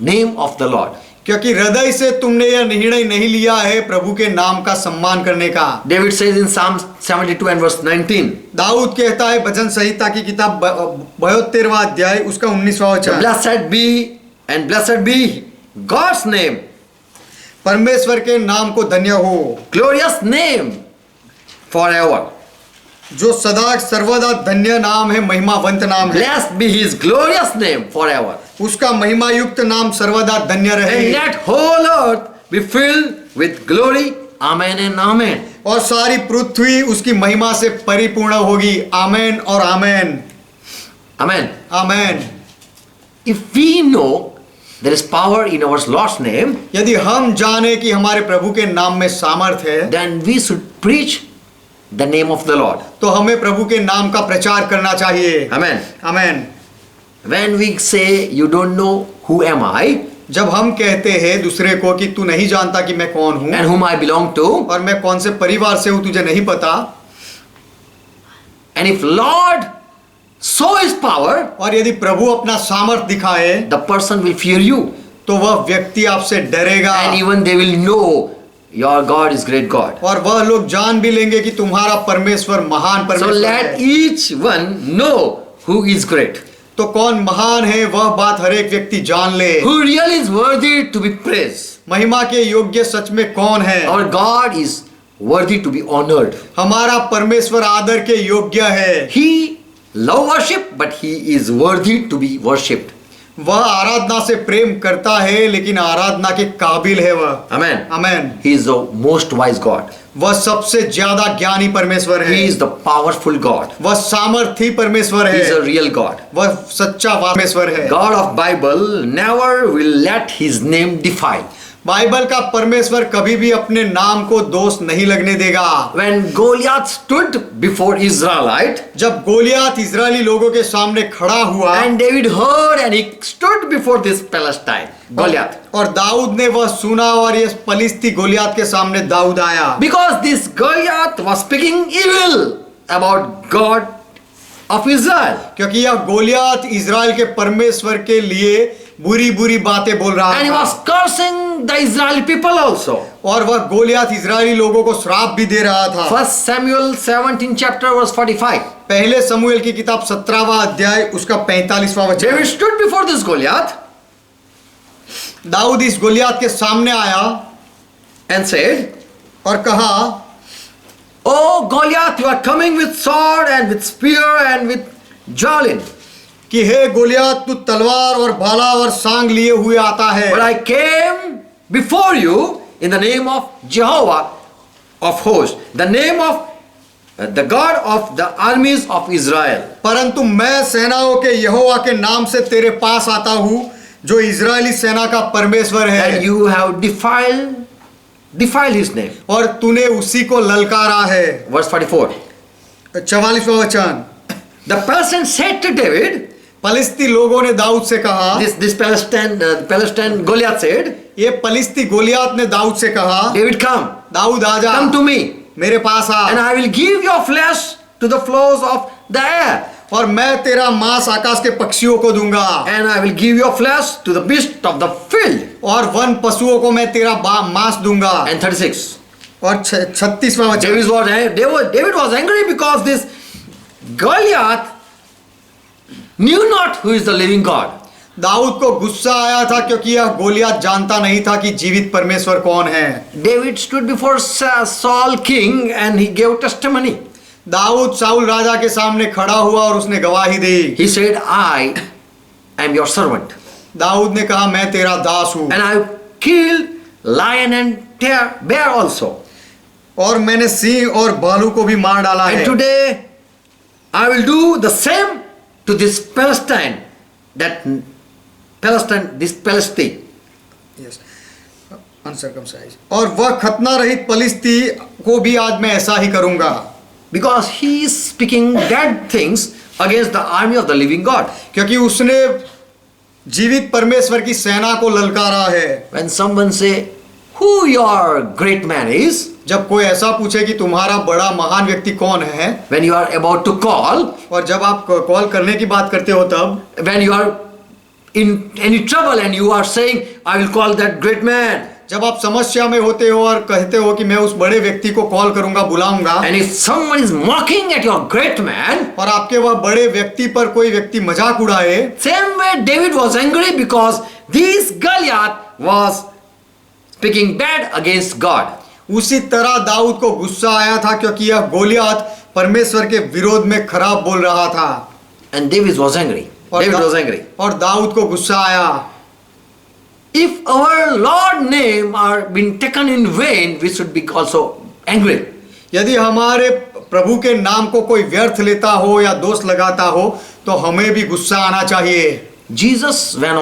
name of the Lord. क्योंकि हृदय से तुमने यह निर्णय नहीं लिया है प्रभु के नाम का सम्मान करने का। David says in Psalm 72 and verse 19, Dawood कहता है भजन संहिता की किताब 72वां अध्याय उसका 19वां वचन, "Blessed be and blessed be God's name, परमेश्वर के नाम को धन्य हो, glorious name forever. जो सदा सर्वदा धन्य नाम है, महिमावंत नाम है, Blessed be his glorious name forever. उसका महिमा युक्त नाम सर्वदा धन्य And रहे, let whole earth be filled with glory. Amen and amen." और सारी पृथ्वी उसकी महिमा से परिपूर्ण होगी। आमेन और आमेन, Amen. Amen. If we know there is power in our Lord's name, यदि हम जाने कि हमारे प्रभु के नाम में सामर्थ है, then we should preach the name of the Lord. तो हमें प्रभु के नाम का प्रचार करना चाहिए। Amen. Amen. When we say you don't know who am I जब हम कहते हैं दूसरे को कि तू नहीं जानता कि मैं कौन हूं and whom I belong to, और मैं कौन से परिवार से हूं, तुझे नहीं पता, and if Lord show his power, और यदि प्रभु अपना सामर्थ दिखाए, the person will fear you, तो वह व्यक्ति आपसे डरेगा and even they will know your God is great God. और वह लोग जान भी लेंगे कि तुम्हारा परमेश्वर महान So परमेश्वर let है। each one know who is great, तो कौन महान है वह बात हर एक व्यक्ति जान ले। who really is worthy to be praised. महिमा के योग्य सच में कौन है? Our God is worthy to be honored. हमारा परमेश्वर आदर के योग्य है। He love worship, but he is worthy to be worshipped. वह आराधना से प्रेम करता है लेकिन आराधना के काबिल है वह। Amen. Amen. He is the most wise God. वह सबसे ज्यादा ज्ञानी परमेश्वर है। He is the powerful God. वह सामर्थी परमेश्वर He is है। a real God. वह सच्चा परमेश्वर है। God of Bible never will let his name defile. Bible का परमेश्वर कभी भी अपने नाम को दोष नहीं लगने देगा। When Goliath stood before Israelite, जब गोलियात इजरायली लोगों के सामने खड़ा हुआ and David heard and he stood before this Palestine, Goliath. और दाऊद ने वह सुना और ये पलिस्ती गोलियात के सामने दाऊद आया, Because this Goliath was speaking evil about God of Israel. क्योंकि यह गोलियात इजराइल के परमेश्वर के लिए बुरी बुरी बातें बोल रहा And he था was cursing the Israeli people also. और वह गोलियात इजरायली लोगों को श्राप भी दे रहा था। 1 Samuel 17 chapter verse 45. पहले समूएल की किताब 17वां अध्याय उसका 45वां वचन। David stood before this Goliath Dawood इस गोलियात के सामने आया and said, और कहा, Oh Goliath, you are coming with sword and with spear and with javelin. कि हे गोलियात तू तलवार और भाला और सांग लिए हुए आता है, But I came before you in the name of Jehovah of hosts, the name of the God of the armies of Israel. परंतु मैं सेनाओं के यहोवा के नाम से तेरे पास आता हूँ जो इजरायली सेना का परमेश्वर And है, you have defiled his name. और तूने उसी को ललकारा है। Verse 44. 44वां वचन। The Palestinians said to David, पलिस्ती लोगों ने दाऊद से कहा, this Palestine Goliath said, ये पलिस्ती गोलियात ने दाऊद से कहा, David, come दाऊद आजा, to me, मेरे पास and uh, I will give your flesh to the flows of the air, और मैं तेरा मांस आकाश के पक्षियों को दूंगा, and I will give your flesh to the beast of the field. और वन पशुओं को मैं तेरा मांस दूंगा। And 36. और 36वां वचन। David was angry because this Goliath knew not who is the living God. Dawood को गुस्सा आया था क्योंकि यह गोलियात जानता नहीं था कि जीवित परमेश्वर कौन है। David stood before Saul king and he gave testimony. Daud Saul राजा के सामने खड़ा हुआ और उसने गवाही दी। He said, I am your servant. Dawood ने कहा, मैं तेरा दास हूँ, And I have killed lion and bear also. और मैंने सिंह और भालू को भी मार डाला And है। today I will do the same to this Palestine, this Palestine. Yes. Uncircumcised. और वह खतना रहित पलिस्ती को भी आज मैं ऐसा ही करूंगा। Because he is speaking bad things against the army of the living God. क्योंकि उसने जीवित परमेश्वर की सेना को ललकारा है। When someone say, who your great man is, जब कोई ऐसा पूछे कि तुम्हारा बड़ा महान व्यक्ति कौन है, when you are about to call, और जब आप कॉल करने की बात करते हो तब, when you are in any trouble and you are saying, I will call that great man. जब आप समस्या में होते हो और कहते हो कि मैं उस बड़े व्यक्ति को कॉल करूंगा, बुलाऊंगा, And if someone is mocking at your great man, और आपके वह बड़े व्यक्ति पर कोई व्यक्ति मजाक उड़ाए, same way David was angry because this Goliath was speaking bad against God. उसी तरह दाऊद को गुस्सा आया था क्योंकि यह गोलियात परमेश्वर के विरोध में खराब बोल रहा था। And David was angry. और दाऊद को गुस्सा आया। If our Lord name are been taken in vain, we should be also angry. यदि हमारे प्रभु के नाम को कोई व्यर्थ लेता हो या दोष लगाता हो तो हमें भी गुस्सा आना चाहिए। Jesus, when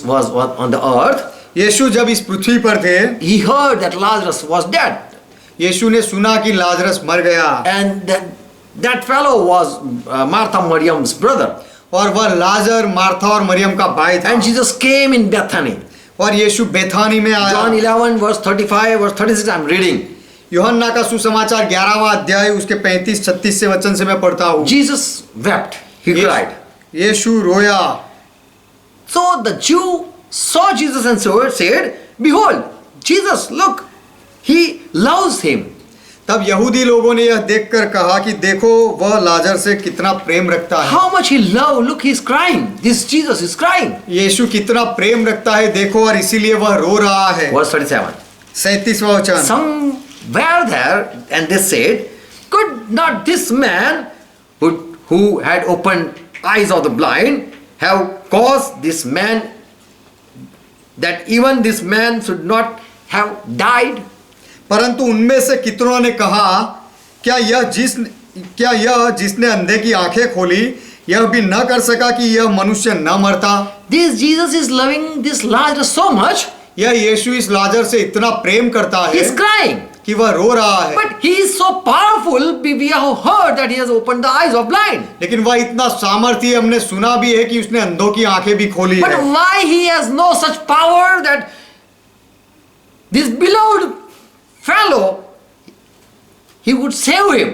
was on the earth, यीशु जब इस पृथ्वी पर थे, he heard that Lazarus was dead, यीशु ने सुना कि लाजरस मर गया, and that fellow was Martha Mariam's brother. और वह लाजर मार्था और मरियम का भाई था। And Jesus came in Bethany. और यीशु बेथानी में आया। John 11 verse 35 verse 36 I'm reading. यूहन्ना का सुसमाचार 11वां अध्याय उसके 35-36 से वचन से मैं पढ़ता हूँ। Jesus wept. He cried. यीशु रोया। So the Jew saw Jesus and said, behold, Jesus, look, he loves him. तब यहूदी लोगों ने यह देखकर कहा कि देखो वह लाजर से कितना प्रेम रखता है। How much he loved, look, he's crying. This Jesus is crying. यीशु कितना प्रेम रखता है देखो, और इसीलिए वह रो रहा है। Verse 37. 37वां वचन। Some were there and they said, could not this man who had opened eyes of the blind have caused this man, that even this man should not have died? परंतु उनमें से कितनों ने कहा, क्या यह जिसने अंधे की आंखें खोली यह भी न कर सका कि यह मनुष्य न मरता? This Jesus is loving this Lazarus so much. यह यीशु इस लाजर से इतना प्रेम करता है He's crying. कि वह रो रहा है, But he is so powerful, we have heard that he has opened the eyes of blind. लेकिन वह इतना सामर्थ्य, हमने सुना भी है कि उसने अंधों की आंखें भी खोली But है। why he has no such power that this beloved fellow, he would save him?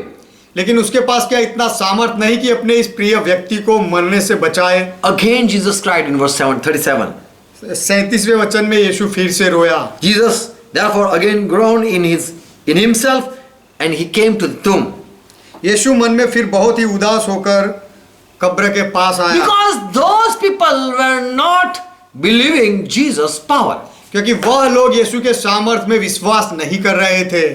लेकिन उसके पास क्या इतना सामर्थ नहीं कि अपने इस प्रिय व्यक्ति को मरने से बचाए? Again Jesus cried in verse 37. 37वें वचन में यीशु फिर से रोया। Jesus therefore again groaned in himself and he came to the tomb. यीशु मन में फिर बहुत ही उदास होकर कब्र के पास आया, Because those people were not believing Jesus' power. क्योंकि वह लोग यीशु के सामर्थ में विश्वास नहीं कर रहे थे।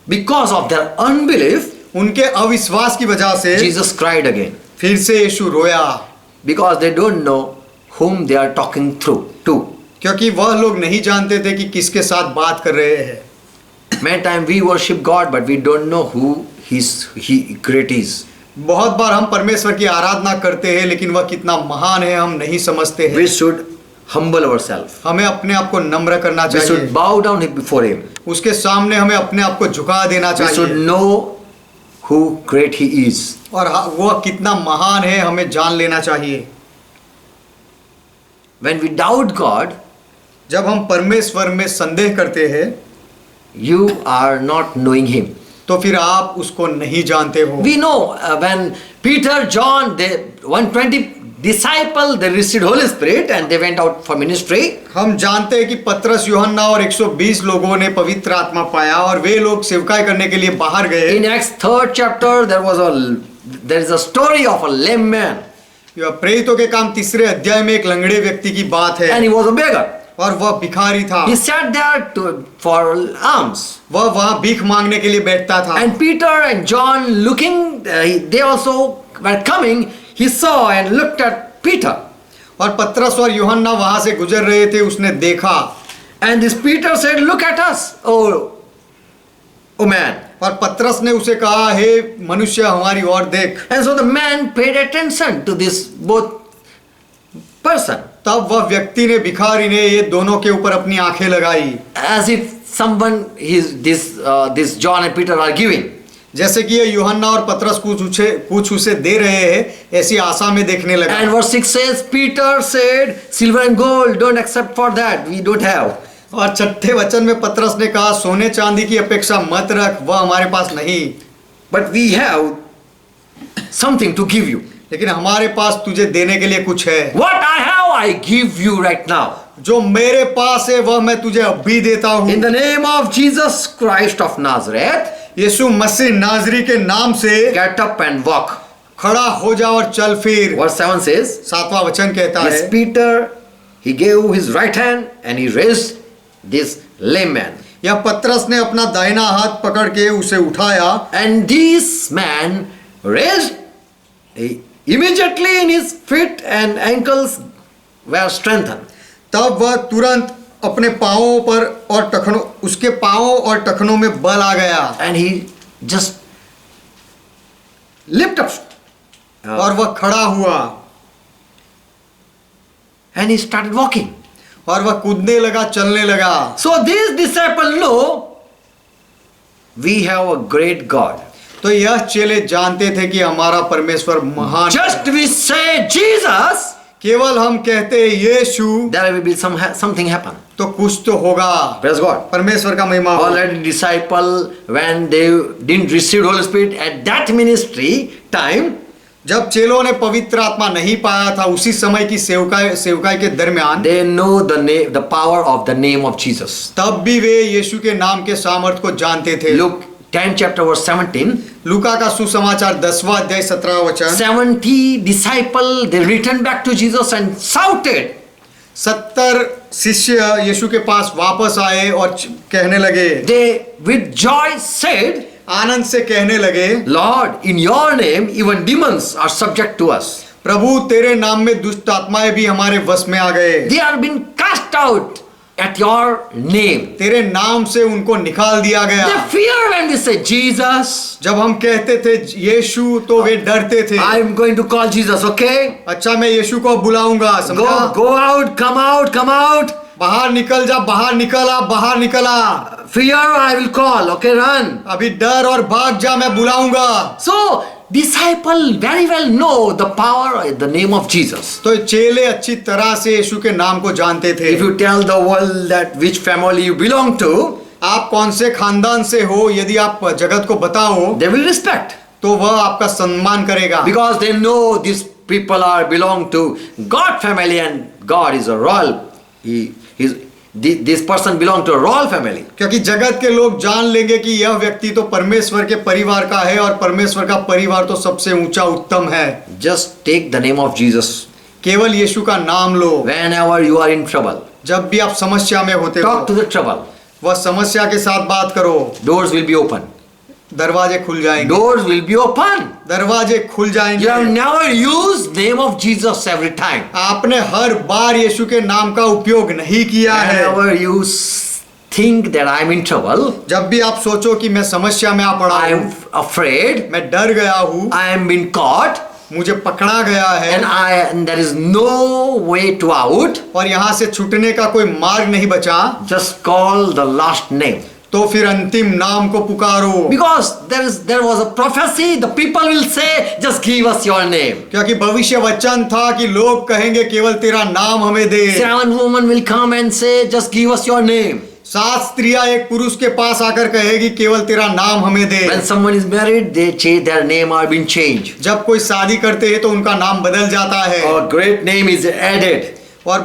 Because of their unbelief, उनके अविश्वास की वजह से Jesus cried again. फिर से यीशु रोया, Because they don't know whom they are talking through to. क्योंकि वह लोग नहीं जानते थे कि किसके साथ बात कर रहे हैं। Many times we worship God, but we don't know who He great is. बहुत बार हम परमेश्वर की आराधना करते हैं, लेकिन वह कितना महान है हम नहीं समझते हैं। We should humble ourselves. हमें अपने आप को नम्र करना We चाहिए, should bow down before Him. उसके सामने हमें अपने आप को झुका देना We should चाहिए, know who great He is. और वह कितना महान है हमें जान लेना चाहिए। When we doubt God, जब हम परमेश्वर में संदेह करते हैं, you are not knowing Him. तो फिर आप उसको नहीं जानते हो। We know when Peter, John, they 120 disciples, they received Holy Spirit and they went out for ministry. हम जानते हैं कि पतरस, यूहन्ना और 120 लोगों ने पवित्र आत्मा पाया और वे लोग सेवकाई करने के लिए बाहर गए। In Acts 3rd chapter, there is a story of a lame man प्रेरितों के काम 3 अध्याय में एक लंगड़े व्यक्ति की बात and है, he was a beggar. और वह भिखारी था। He sat there for alms. वह वहाँ भीख मांगने के लिए बैठता था। And Peter and John looking, they also were coming. He saw and looked at Peter. और पतरस और यूहन्ना वहां से गुजर रहे थे, उसने देखा। And this Peter said, "Look at us, oh man." और पतरस ने उसे कहा, हे मनुष्य हमारी ओर देख। And so the man paid attention to this both person, तब वह व्यक्ति ने, भिखारी ने, ये दोनों के ऊपर अपनी आंखें लगाई, as if someone this John and Peter are giving. जैसे कि ये यूहन्ना और पतरस कुछ उसे दे रहे हैं, ऐसी आशा में देखने लगा। And verse 6 says, Peter said, "Silver and gold, don't accept for that. We don't have." और 6ठे वचन में पतरस ने कहा, सोने चांदी की अपेक्षा मत रख, वह हमारे पास नहीं, But we have something to give you. लेकिन हमारे पास तुझे देने के लिए कुछ है। What I have, I give you right now. जो मेरे पास है वह मैं तुझे अब भी देता हूँ। In the name of Jesus Christ of Nazareth, यीशु मसीह नाजरी के नाम से get up and walk. खड़ा हो जा और चल फिर। Verse 7 says, 7वां वचन कहता yes, है, Peter, he gave his right hand and he raised this lame man. या पतरस ने अपना दाहिना हाथ पकड़ के उसे उठाया, And this man raised immediately, in his feet and ankles were strengthened. तब वह तुरंत अपने पांवों पर और टखनों, उसके पांवों और टखनों में बल आ गया, And he just leaped up. और वह खड़ा हुआ And he started walking. और वह कूदने लगा, चलने लगा। So these disciples know we have a great God. तो यह चेले जानते थे कि हमारा परमेश्वर महान है। Just we say Jesus, केवल हम कहते हैं यीशु, there will be something happen. तो कुछ तो होगा। Praise God. परमेश्वर का महिमा हो। Already disciple, when they didn't receive Holy Spirit at that ministry time, जब चेलों ने पवित्र आत्मा नहीं पाया था, उसी समय की सेवकाई के दरमियान, they know the power of the name of Jesus. तब भी वे यीशु के नाम के सामर्थ को जानते थे। Luke 10 chapter verse 17. लूका का सुसमाचार 10वां अध्याय 17वां वचन, 70 disciples, they returned back to Jesus and shouted. 70 शिष्य यीशु के पास वापस आए और कहने लगे, They with joy said, आनंद से कहने लगे, Lord, in your name even demons are subject to us. प्रभु तेरे नाम में दुष्ट आत्माएं भी हमारे वश में आ गए। They are being cast out at your name. तेरे नाम से उनको निकाल दिया गया। They fear when we say Jesus. जब हम कहते थे यीशु तो वे डरते थे। I'm going to call Jesus, okay? अच्छा मैं यीशु को बुलाऊंगा, समझा? Go out, come out, come out. बाहर निकल जा, बाहर निकल आ, बाहर निकल आ। Fear, I will call. Okay, run. अभी डर और भाग जा, मैं बुलाऊंगा। So, disciple very well know the power, the name of Jesus. तो चेले अच्छी तरह से यीशु के नाम को जानते थे। If you tell the world that which family you belong to, आप कौन से खानदान से हो, यदि आप जगत को बताओ, they will respect. तो वह आपका सम्मान करेगा। Because they know these people are belong to God family and God is a royal. This person belong to a royal family. क्योंकि जगत के लोग जान लेंगे कि यह व्यक्ति तो परमेश्वर के परिवार का है और परमेश्वर का परिवार तो सबसे ऊंचा उत्तम है। Just take the name of Jesus. केवल यीशु का नाम लो। Whenever you are in trouble, जब भी आप समस्या में होते talk to हो, the trouble. वह समस्या के साथ बात करो, Doors will be open. दरवाजे खुल जाएंगे। Doors will be open. दरवाजे खुल You जाएंगे। have never used name of Jesus every time. आपने हर बार यीशु के नाम का उपयोग नहीं किया है। Whenever you think that I am in trouble, जब भी आप सोचो कि मैं समस्या में आ पड़ा I am हूँ, afraid, मैं डर गया हूँ, I am been caught, मुझे पकड़ा गया है and there is no way to out, और यहाँ से छूटने का कोई मार्ग नहीं बचा, just call the last name. तो फिर अंतिम नाम को पुकारो। Because there was a prophecy, the people will say, just give us your name. क्योंकि भविष्य वचन था कि लोग कहेंगे केवल तेरा नाम हमें दे। 7 women will come and say, just give us your name. 7 स्त्रियां एक पुरुष के पास आकर कहेगी केवल तेरा नाम हमें दे। When someone is married, they change their name are being changed. जब कोई शादी करते हैं तो उनका नाम बदल जाता है A great name is added. और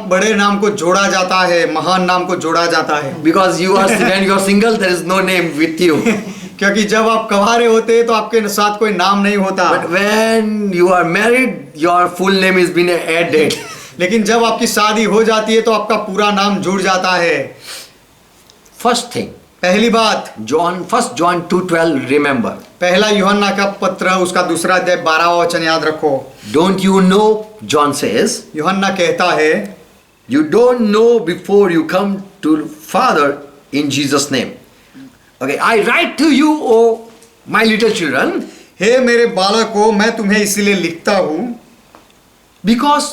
बड़े नाम को जोड़ा जाता है, महान नाम को जोड़ा जाता है। Because when you are single, there is no name with you. क्योंकि जब आप कवारे होते हैं तो आपके साथ कोई नाम नहीं होता। But when you are married, your full name is been added. लेकिन जब आपकी शादी हो जाती है तो आपका पूरा नाम जुड़ जाता है। First thing, पहली बात, 1 John 2:12, remember. पहला यूहन्ना का पत्र उसका 2 अध्याय 12वां वचन याद रखो। Don't you know, John says, यूहन्ना कहता है, you don't know before you come to Father in Jesus' name. Okay, I write to you, oh my little children, हे मेरे बालकों, मैं तुम्हें इसीलिए लिखता हूँ because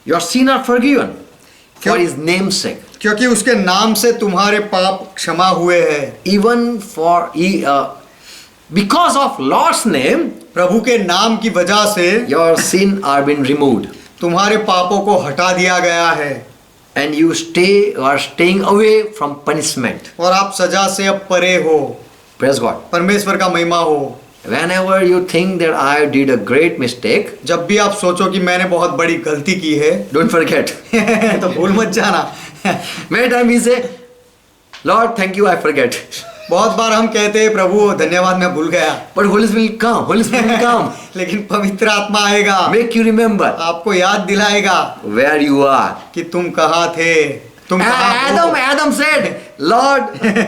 your sins are forgiven for क्यों? his name's sake. क्योंकि उसके नाम से तुम्हारे पाप क्षमा हुए हैं। Even because of Lord's name, प्रभु के नाम की वजह से your sin are been removed, तुम्हारे पापों को हटा दिया गया है and you are staying away from punishment. और आप सजा से अब परे हो। Praise God. परमेश्वर का महिमा हो। Whenever you think that I did a great mistake, जब भी आप सोचो कि मैंने बहुत बड़ी गलती की है don't forget. तो भूल मत जाना। Many times we say, Lord, thank you, I forget. बहुत बार हम कहते हैं प्रभु धन्यवाद मैं भूल गया, But Holy Spirit will come. Holy Spirit will come. लेकिन पवित्र आत्मा आएगा, Make you remember आपको याद दिलाएगा where you are. कि तुम कहाँ थे, तुम कहाँ हो। Adam said, Lord,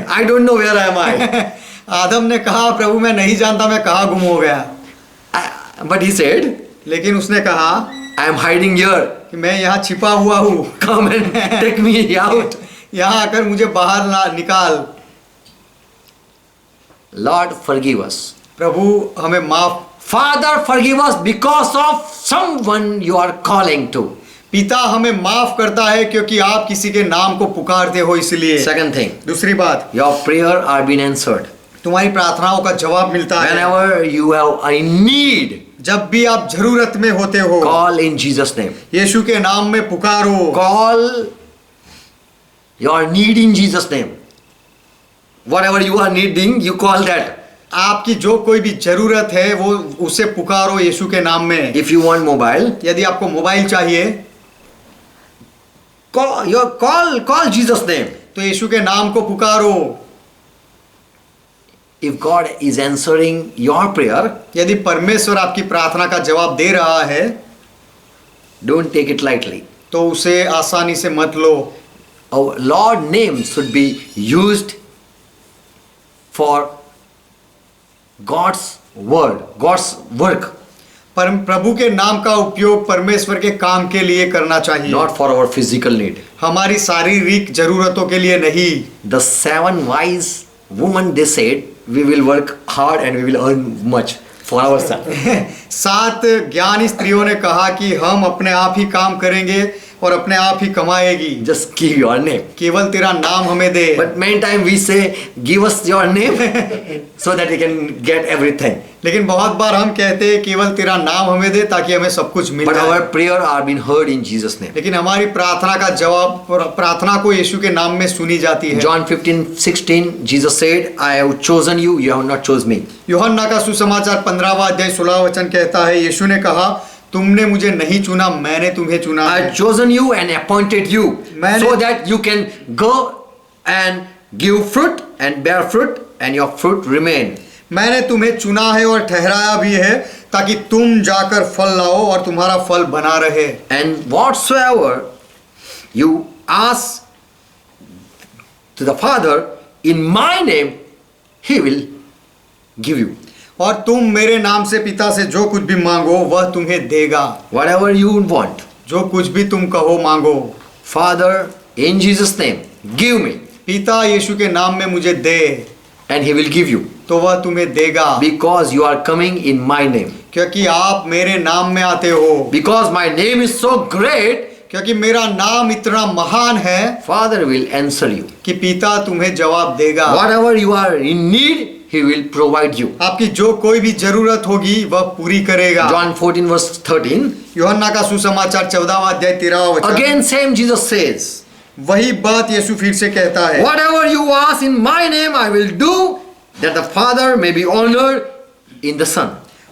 I don't know where am I. आदम ने कहा प्रभु मैं नहीं जानता मैं कहाँ गुम हो गया, But he said, लेकिन उसने कहा I am hiding here. कि मैं यहाँ छिपा हुआ हूँ, Come and take me out. यहाँ आकर मुझे बाहर निकाल। Lord, forgive us. प्रभु हमें माफ, Father, forgive us because of someone you are calling to. पिता हमें माफ करता है क्योंकि आप किसी के नाम को पुकारते हो इसलिए। Second thing, दूसरी बात, your prayer are being answered. तुम्हारी प्रार्थनाओं का जवाब मिलता है। Whenever you have a need, जब भी आप जरूरत में होते हो, call in Jesus' name. यीशु के नाम में पुकारो। Call your need in Jesus' name. Whatever you are needing, you call that. आपकी जो कोई भी जरूरत है वो उसे पुकारो यीशु के नाम में। If you want mobile, यदि आपको मोबाइल चाहिए call Jesus' name. तो यीशु के नाम को पुकारो। If God is answering your prayer, यदि परमेश्वर आपकी प्रार्थना का जवाब दे रहा है don't take it lightly. तो उसे आसानी से मत लो। Our Lord name should be used for God's word, God's work, प्रभु के नाम का उपयोग परमेश्वर के काम के लिए करना चाहिए, not for our physical need. हमारी शारीरिक जरूरतों के लिए नहीं। The 7 wise women, they said, we will work hard and we will earn much for ourselves. 7 ज्ञानी स्त्रियों ने कहा कि हम अपने आप ही काम करेंगे और अपने आप ही कमाएगी। Just give your name. केवल तेरा नाम हमें दे। But many times we say, give us your name so that we can get everything. लेकिन बहुत बार हम कहते हैं केवल तेरा नाम हमें दे ताकि हमें सब कुछ मिल But जाए। our prayer are being heard in Jesus' name. लेकिन हमारी प्रार्थना का जवाब, प्रार्थना को यीशु के नाम में सुनी जाती है। John 15:16, Jesus said, I have chosen you, you have not chosen me. यूहन्ना का सुसमाचार 15वां अध्याय 16वां वचन कहता है, यीशु ने कहा, तुमने मुझे नहीं चुना, मैंने तुम्हें चुना I है। have chosen you and appointed you मैंने- so that you can go and give fruit and bear fruit and your fruit remain. मैंने तुम्हें चुना है और ठहराया भी है ताकि तुम जाकर फल लाओ और तुम्हारा फल बना रहे। And whatsoever you ask to the Father in my name, He will give you. और तुम मेरे नाम से पिता से जो कुछ भी मांगो वह तुम्हें देगा। Whatever you want, जो कुछ भी तुम कहो मांगो। Father, in Jesus' name, give me, पिता यीशु के नाम में मुझे दे, and He will give you. तो वह तुम्हें देगा। Because you are coming in my name. क्योंकि आप मेरे नाम में आते हो। Because my name is so great, क्योंकि मेरा नाम इतना महान है Father will answer you. कि पिता तुम्हें जवाब देगा। Whatever you are in need, He will provide you. आपकी जो कोई भी जरूरत होगी वह पूरी करेगा। John 14:13. यूहन्ना का सुसमाचार 14वां अध्याय 13वां वचन। Again, same Jesus says, वही बात यीशु फिर से कहता है, whatever you ask in my name, I will do, that the Father may be honored in the Son.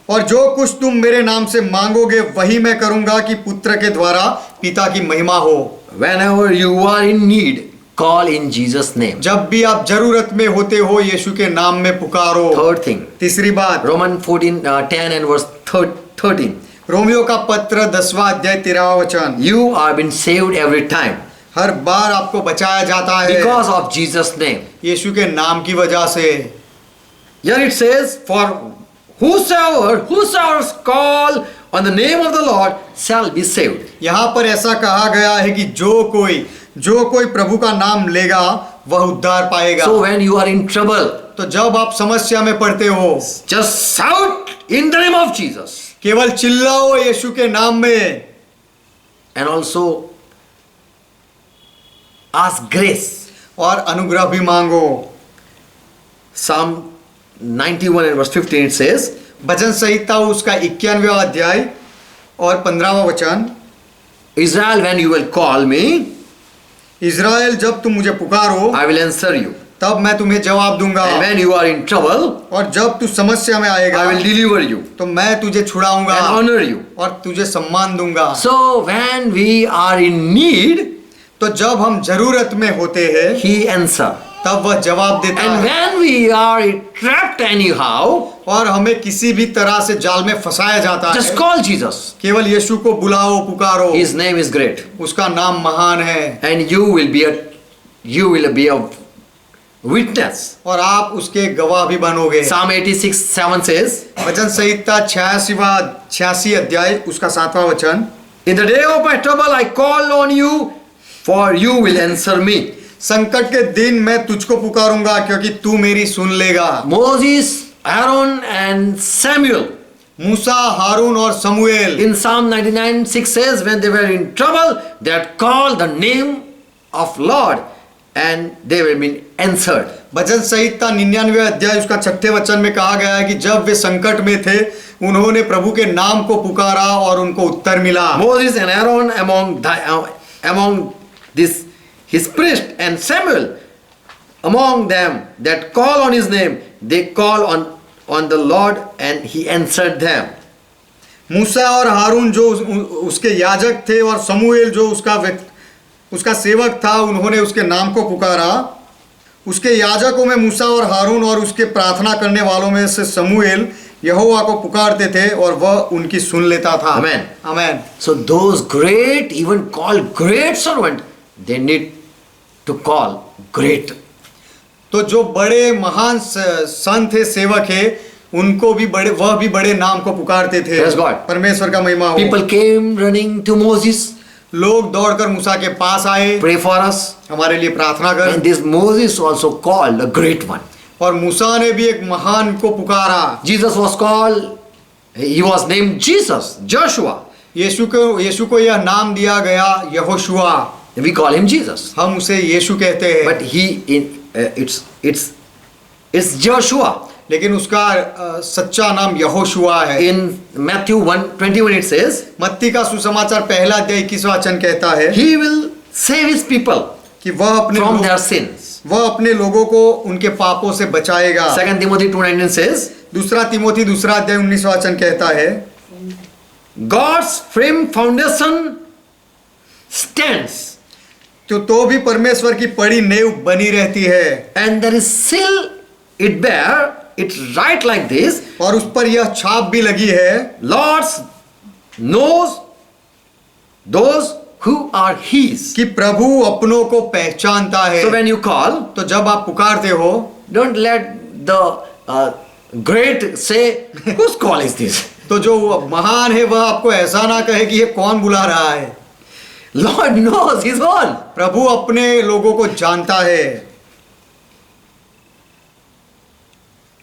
और जो कुछ तुम मेरे नाम से मांगोगे वही मैं करूंगा कि पुत्र के द्वारा पिता की महिमा हो। Whenever you are in need, call in Jesus' name. जब भी आप जरूरत में होते हो यीशु के नाम में पुकारो। Third thing, तीसरी बात, Romans 10 and verse 13. रोमियो का पत्र 10वां अध्याय 13वां वचन। You are been saved every time हर बार आपको बचाया जाता है because of Jesus' name. यीशु के नाम की वजह से। Here it says, for whosoever call on the name of the Lord shall be saved. यहाँ पर ऐसा कहा गया है कि जो कोई प्रभु का नाम लेगा वह उद्धार पाएगा। So when you are in trouble, तो जब आप समस्या में पड़ते हो just shout in the name of Jesus. केवल चिल्लाओ यीशु के नाम में। And also ask grace. और अनुग्रह भी मांगो। Psalm 91 and verse 15 it says, भजन संहिता उसका 91वां अध्याय और 15वां वचन। Israel, when you will call me, Israel जब तुम मुझे पुकारो I will answer you. तब मैं तुम्हें जवाब दूंगा। And when you are in trouble, और जब तू समस्या में आएगा I will deliver you तो मैं तुझे छुड़ाऊंगा and honor you. और तुझे सम्मान दूंगा। So when we are in need, तो जब हम जरूरत में होते हैं He answer. तब वह जवाब देता And है। when we are trapped anyhow, और हमें किसी भी तरह से जाल में फंसाया जाता just है call Jesus. केवल यीशु को बुलाओ, पुकारो। His name is great, उसका नाम महान है and you will be a witness. और आप उसके गवाह भी बनोगे। Psalm 86:7 says, भजन संहिता 86 अध्याय उसका 7वां वचन। in the day of my trouble I call on you, for you will answer me. संकट के दिन मैं तुझको पुकारूंगा क्योंकि तू मेरी सुन लेगा। Moses, Aaron and Samuel. मूसा, हारून और Samuel. In Psalm 99:6 says, when they were in trouble, they had called the name of Lord and they were being answered. भजन संहिता 99 अध्याय उसका 6ठे वचन में कहा गया है कि जब वे संकट में थे उन्होंने प्रभु के नाम को पुकारा और उनको उत्तर मिला। Moses and Aaron among this his priest and Samuel among them that call on his name, they call on the Lord and he answered them. मूसा और हारून जो उसके याजक थे और समूएल जो उसका सेवक था उन्होंने उसके नाम को पुकारा। उसके याजकों में मूसा और हारून और उसके प्रार्थना करने वालों में से समूएल यहोवा को पुकारते थे और वह उनकी सुन लेता था। Amen. Amen. So those great, even called great servant, they need to call great. तो जो बड़े महान संत थे, सेवक है, उनको भी वह भी बड़े नाम को पुकारते थे। Praise God. परमेश्वर का महिमा हो। People came running to Moses, लोग दौड़कर मूसा के पास आए, pray for us. हमारे लिए प्रार्थना कर। And this Moses also called a great one. और मूसा ने भी एक महान को पुकारा। Jesus was called, he was named Jesus, Joshua. यीशु को यह नाम दिया गया Yehoshua. We call him Jesus. हम उसे यीशु कहते हैं, But it's Joshua. लेकिन उसका सच्चा नाम यहोशुआ है। In Matthew 1:21 it says, मत्ती का सुसमाचार पहला अध्याय 21वां वचन कहता है He will save his people कि वह from their sins. वह अपने लोगों को उनके पापों से बचाएगा। 2 Timothy 2:19 says, दूसरा तिमोथी दूसरा अध्याय 19वां वचन कहता है, God's firm foundation stands, तो भी परमेश्वर की पड़ी नींव बनी रहती है, and there is seal it bear it right like this, और उस पर यह छाप भी लगी है, Lord knows those who are his. कि प्रभु अपनों को पहचानता है। So when you call, तो जब आप पुकारते हो, don't let the great say, whose call is this? तो जो महान है वह आपको ऐसा ना कहे कि ये कौन बुला रहा है। Lord knows his own. प्रभु अपने लोगों को जानता है।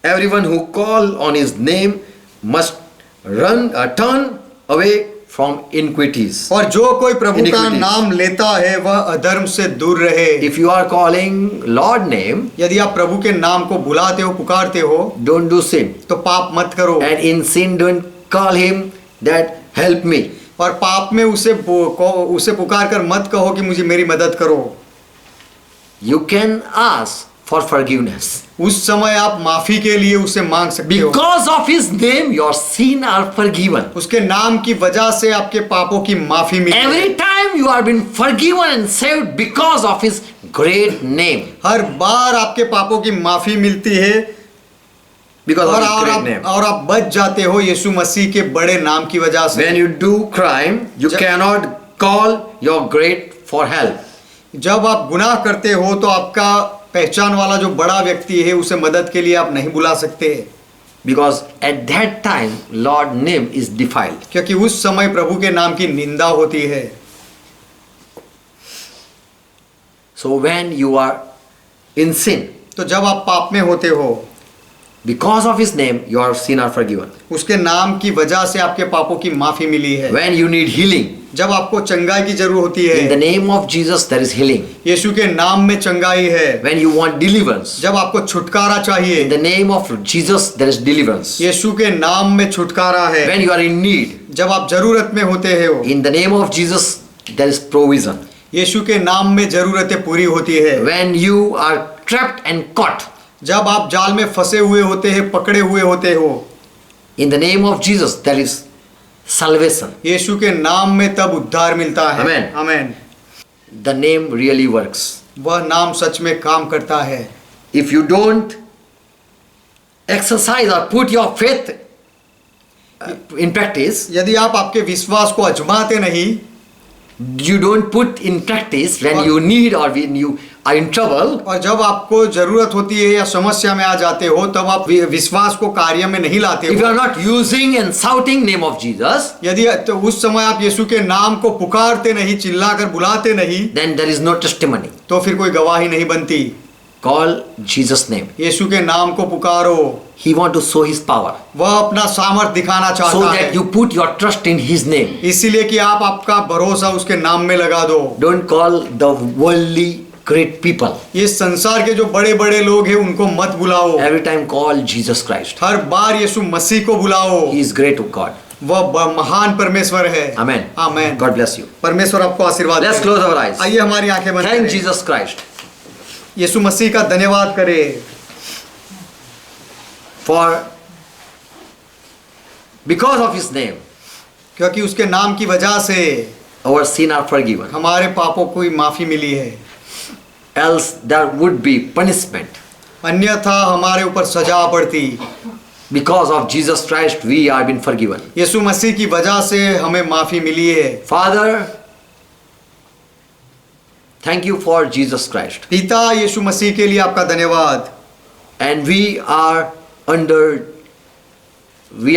Everyone who call on his name must turn away from iniquities. और जो कोई प्रभु का Iniquities. नाम लेता है वह अधर्म से दूर रहे। If you are calling Lord name, यदि आप प्रभु के नाम को बुलाते हो, पुकारते हो, don't do sin. तो पाप मत करो, And in sin, don't call him that help me. और पाप में उसे पुकार कर मत कहो कि मुझे मेरी मदद करो। You can ask for forgiveness. उस समय आप माफी के लिए उसे मांग सकते हो। Because of his name, your sin are forgiven. उसके नाम की वजह से आपके पापों की माफी मिलती है। Every time you are been forgiven and saved because of his great name. हर बार आपके पापों की माफी मिलती है Because of his great name. और आप बच जाते हो यीशु मसीह के बड़े नाम की वजह से। When you do crime, you cannot call your great for help. जब आप गुनाह करते हो तो आपका पहचान वाला जो बड़ा व्यक्ति है उसे मदद के लिए आप नहीं बुला सकते, Because at that time, Lord name is defiled. क्योंकि उस समय प्रभु के नाम की निंदा होती है। So when you are in sin, तो जब आप पाप में होते हो, because of his name, your sin are forgiven. उसके नाम की वजह से आपके पापों की माफी मिली है। When you need healing, जब आपको चंगाई की जरूरत होती in the है, name of Jesus, there is healing. यीशु के नाम में चंगाई है। When you want deliverance, जब आपको छुटकारा चाहिए, in the name of Jesus, there is deliverance. यीशु के नाम में छुटकारा है। When you are in need, जब आप जरूरत में होते हो, in the name of Jesus, there is provision. यीशु के नाम में जरूरतें पूरी होती है। When you are trapped and caught, जब आप जाल में फंसे हुए होते हैं, पकड़े हुए होते हो, in the name of Jesus, there is salvation. यीशु के नाम में तब उद्धार मिलता है। Amen. Amen. The name really works. वह नाम सच में काम करता है। If you don't exercise or put your faith in practice, यदि आप आपके विश्वास को आजमाते नहीं, you don't put in practice when you need or when you are in trouble, और जब आपको जरूरत होती है या समस्या में आ जाते हो, तब आप विश्वास को कार्य में नहीं लाते if you हो। are not using and shouting name of Jesus, यदि तो उस समय आप यीशु के नाम को पुकारते नहीं, चिल्लाकर बुलाते नहीं, then there is no testimony. तो फिर कोई गवाही नहीं बनती। Call Jesus name. यीशु के नाम को पुकारो। He want to show his power वह अपना सामर्थ दिखाना so चाहता that है, you put your trust in his name. इसीलिए कि आप आपका भरोसा उसके नाम में लगा दो। Don't call the worldly great people. ये संसार के जो बड़े बड़े लोग हैं उनको मत बुलाओ। Every time call Jesus Christ. हर बार यीशु मसीह को बुलाओ। He is great God. वह महान परमेश्वर है। Amen. Amen. God bless you. परमेश्वर आपको आशीर्वाद Let's they. close our eyes. आइए हमारी आंखें बंद Thank करें। Jesus Christ यीशु मसीह का धन्यवाद करें, for because of his name क्योंकि उसके नाम की वजह से our sin are forgiven. हमारे पापों को माफी मिली है। Else there would be punishment. अन्यथा हमारे ऊपर सजा पड़ती। Because of Jesus Christ we are been forgiven. यीशु मसीह की वजह से हमें माफी मिली है। Father, thank you for Jesus Christ. पिता यीशु मसीह के लिए आपका धन्यवाद। And we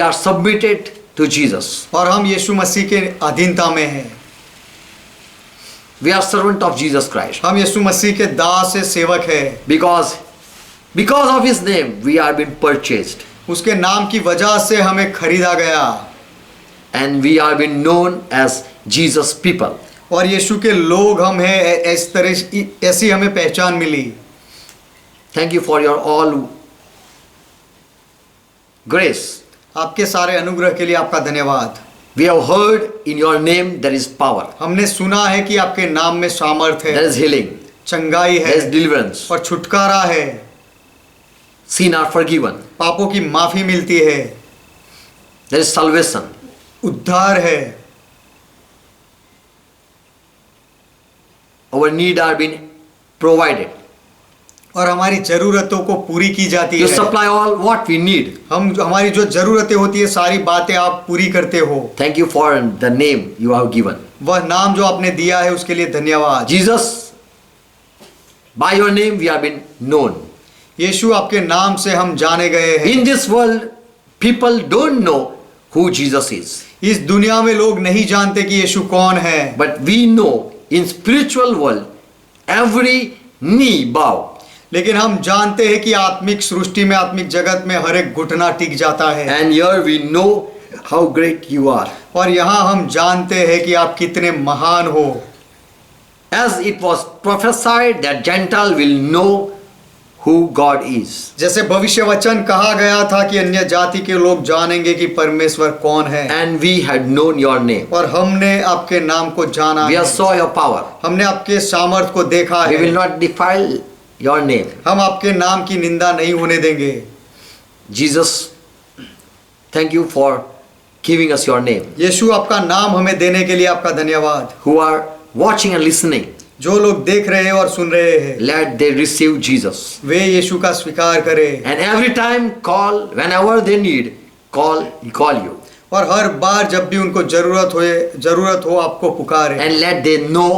are submitted to Jesus. और हम यीशु मसीह के अधीनता में हैं। We are servant of Jesus Christ. हम यीशु मसीह के दास से सेवक है। Because of his name we are been purchased. उसके नाम की वजह से हमें खरीदा गया। and we are being known as Jesus people. और यीशु के लोग हम हैं, इस तरह ऐसी हमें पहचान मिली। Thank you for your all grace. आपके सारे अनुग्रह के लिए आपका धन्यवाद। We have heard in your name there is power, हमने सुना है कि आपके नाम में सामर्थ there है, is healing, चंगाई there is है deliverance, और छुटकारा है, sin are forgiven, पापों की माफी मिलती है, there is salvation. उद्धार है, Our need are being provided. और हमारी जरूरतों को पूरी की जाती You है। supply all what we need. हमारी जो जरूरतें होती है सारी बातें आप पूरी करते हो। Thank you for the name you have given. वह नाम जो आपने दिया है उसके लिए धन्यवाद। Jesus, by your name we have been known. यीशु आपके नाम से हम जाने गए हैं। In this world, people don't know who Jesus is. इस दुनिया में लोग नहीं जानते कि यीशु कौन है, But we know in spiritual world, every knee bow. लेकिन हम जानते हैं कि आत्मिक सृष्टि में, आत्मिक जगत में हर एक घुटना टिक जाता है। And here we know how great you are. और यहाँ हम जानते हैं कि आप कितने महान हो। As it was prophesied that Gentile will know who God is. जैसे भविष्य वचन कहा गया था कि अन्य जाति के लोग जानेंगे कि परमेश्वर कौन है, And we had known your name. और हमने आपके नाम को जाना We है, have saw your power. हमने आपके सामर्थ को देखा We will है। not defile your name. हम आपके नाम की निंदा नहीं होने देंगे। Jesus, thank you for giving us your name. यीशु आपका नाम हमें देने के लिए आपका धन्यवाद। Who are watching and listening, जो लोग देख रहे हैं और सुन रहे हैं, let they receive Jesus. वे यीशु का स्वीकार करें, And every time call, whenever they need, call you. और हर बार जब भी उनको जरूरत हो आपको पुकारें, And let they know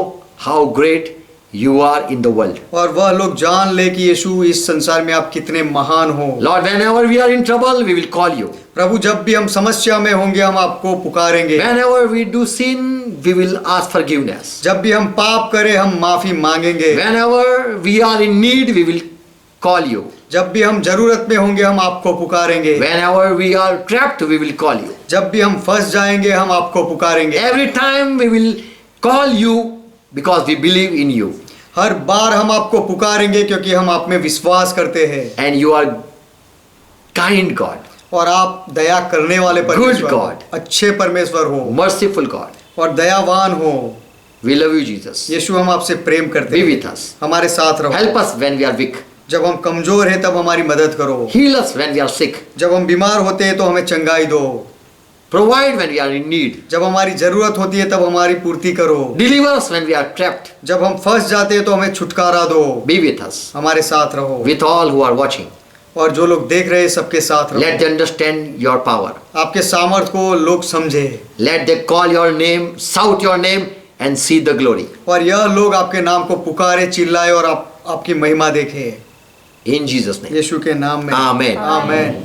how great you are in the world. और वह लोग जान ले कि यीशु इस संसार में आप कितने महान हो। Lord, whenever we are in trouble, we will call you. प्रभु जब भी हम समस्या में होंगे हम आपको पुकारेंगे। Whenever we do sin, we will ask forgiveness. जब भी हम पाप करें हम माफी मांगेंगे। Whenever we are in need, we will call you. जब भी हम जरूरत में होंगे हम आपको पुकारेंगे। Whenever we are trapped, we will call you. जब भी हम फंस जाएंगे हम आपको पुकारेंगे। Every time we will call you because we believe in you. हर बार हम आपको पुकारेंगे क्योंकि हम आप में विश्वास करते हैं, And you are kind God, और आप दया करने वाले परमेश्वर हो, God. अच्छे परमेश्वर हो merciful God. और दयावान हो। We love you, Jesus. यीशु हम आपसे प्रेम करते Be हैं, with us. हमारे साथ रहो। Help us when we are weak. जब हम कमजोर हैं तब हमारी मदद करो। Heal us when we are sick. जब हम बीमार होते हैं तो हमें चंगाई दो। Provide when we are in need. जब हमारी जरूरत होती है तब हमारी पूर्ति करो। Deliver us when we are trapped. जब हम फंस जाते हैं तो हमें छुटकारा दो। Be with us. हमारे साथ रहो, With all who are watching. और जो लोग देख रहे हैं सबके साथ Let रहो। them understand your power. आपके सामर्थ को लोग समझे, Let them call your name, shout your name, and see the glory. और यह लोग आपके नाम को पुकारे, चिल्लाए और आपकी महिमा देखे। In Jesus' name. यीशु के नाम में Amen. Amen.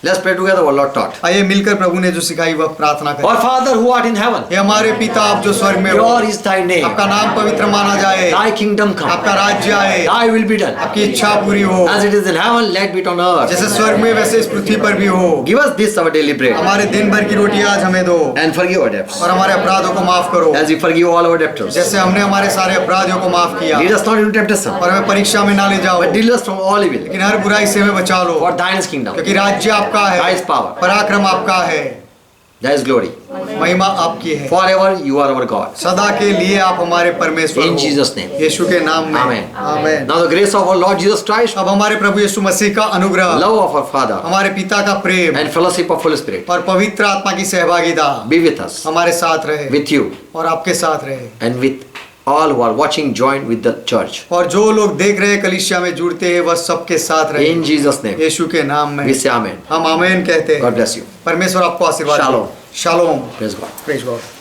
Let's pray together what Lord taught. आइए मिलकर प्रभु ने जो सिखाई वह प्रार्थना करें। Our Father who art in heaven, हे हमारे पिता आप जो स्वर्ग में हो, pure is thy name. आपका नाम पवित्र माना जाए, Thy kingdom come. आपका राज्य आए, Thy will be done. आपकी इच्छा पूरी हो, As it is in heaven, let be on earth. जैसे स्वर्ग में वैसे इस पृथ्वी पर भी हो। Give us this our daily bread. हमारे दिन भर की रोटी आज हमें दो, And forgive our debts. और हमारे अपराधों को माफ करो As we forgive all our debtors. जैसे हमने हमारे सारे अपराधियों को माफ किया। Lead us not into temptation, और हमें परीक्षा में ना ले जाओ, but deliver us from all evil. लेकिन हर बुराई से हमें बचा लो, For thine is kingdom, क्योंकि राज्य आपका thy है, is power, पराक्रम आपका है, thy is glory. महिमा आपकी है। Forever you are our God. सदा के लिए आप हमारे परमेश्वर In हो। Jesus' name. यीशु के नाम में Amen. Amen. Now the grace of our Lord Jesus Christ, अब हमारे प्रभु यीशु मसीह का अनुग्रह, love of our Father, हमारे पिता का प्रेम and fellowship of Holy Spirit और पवित्र आत्मा की सहभागिता be with us, हमारे साथ रहे, with you, और आपके साथ रहे, and with all who are watching join with the church. और जो लोग देख रहे हैं कलीसिया में जुड़ते हैं वह सबके साथ रहे। In Jesus' name, यीशु के नाम में we say Amen. हम आमेन कहते हैं। God bless you. परमेश्वर आपको आशीर्वाद दे। Shalom. Shalom. Praise God. Praise God.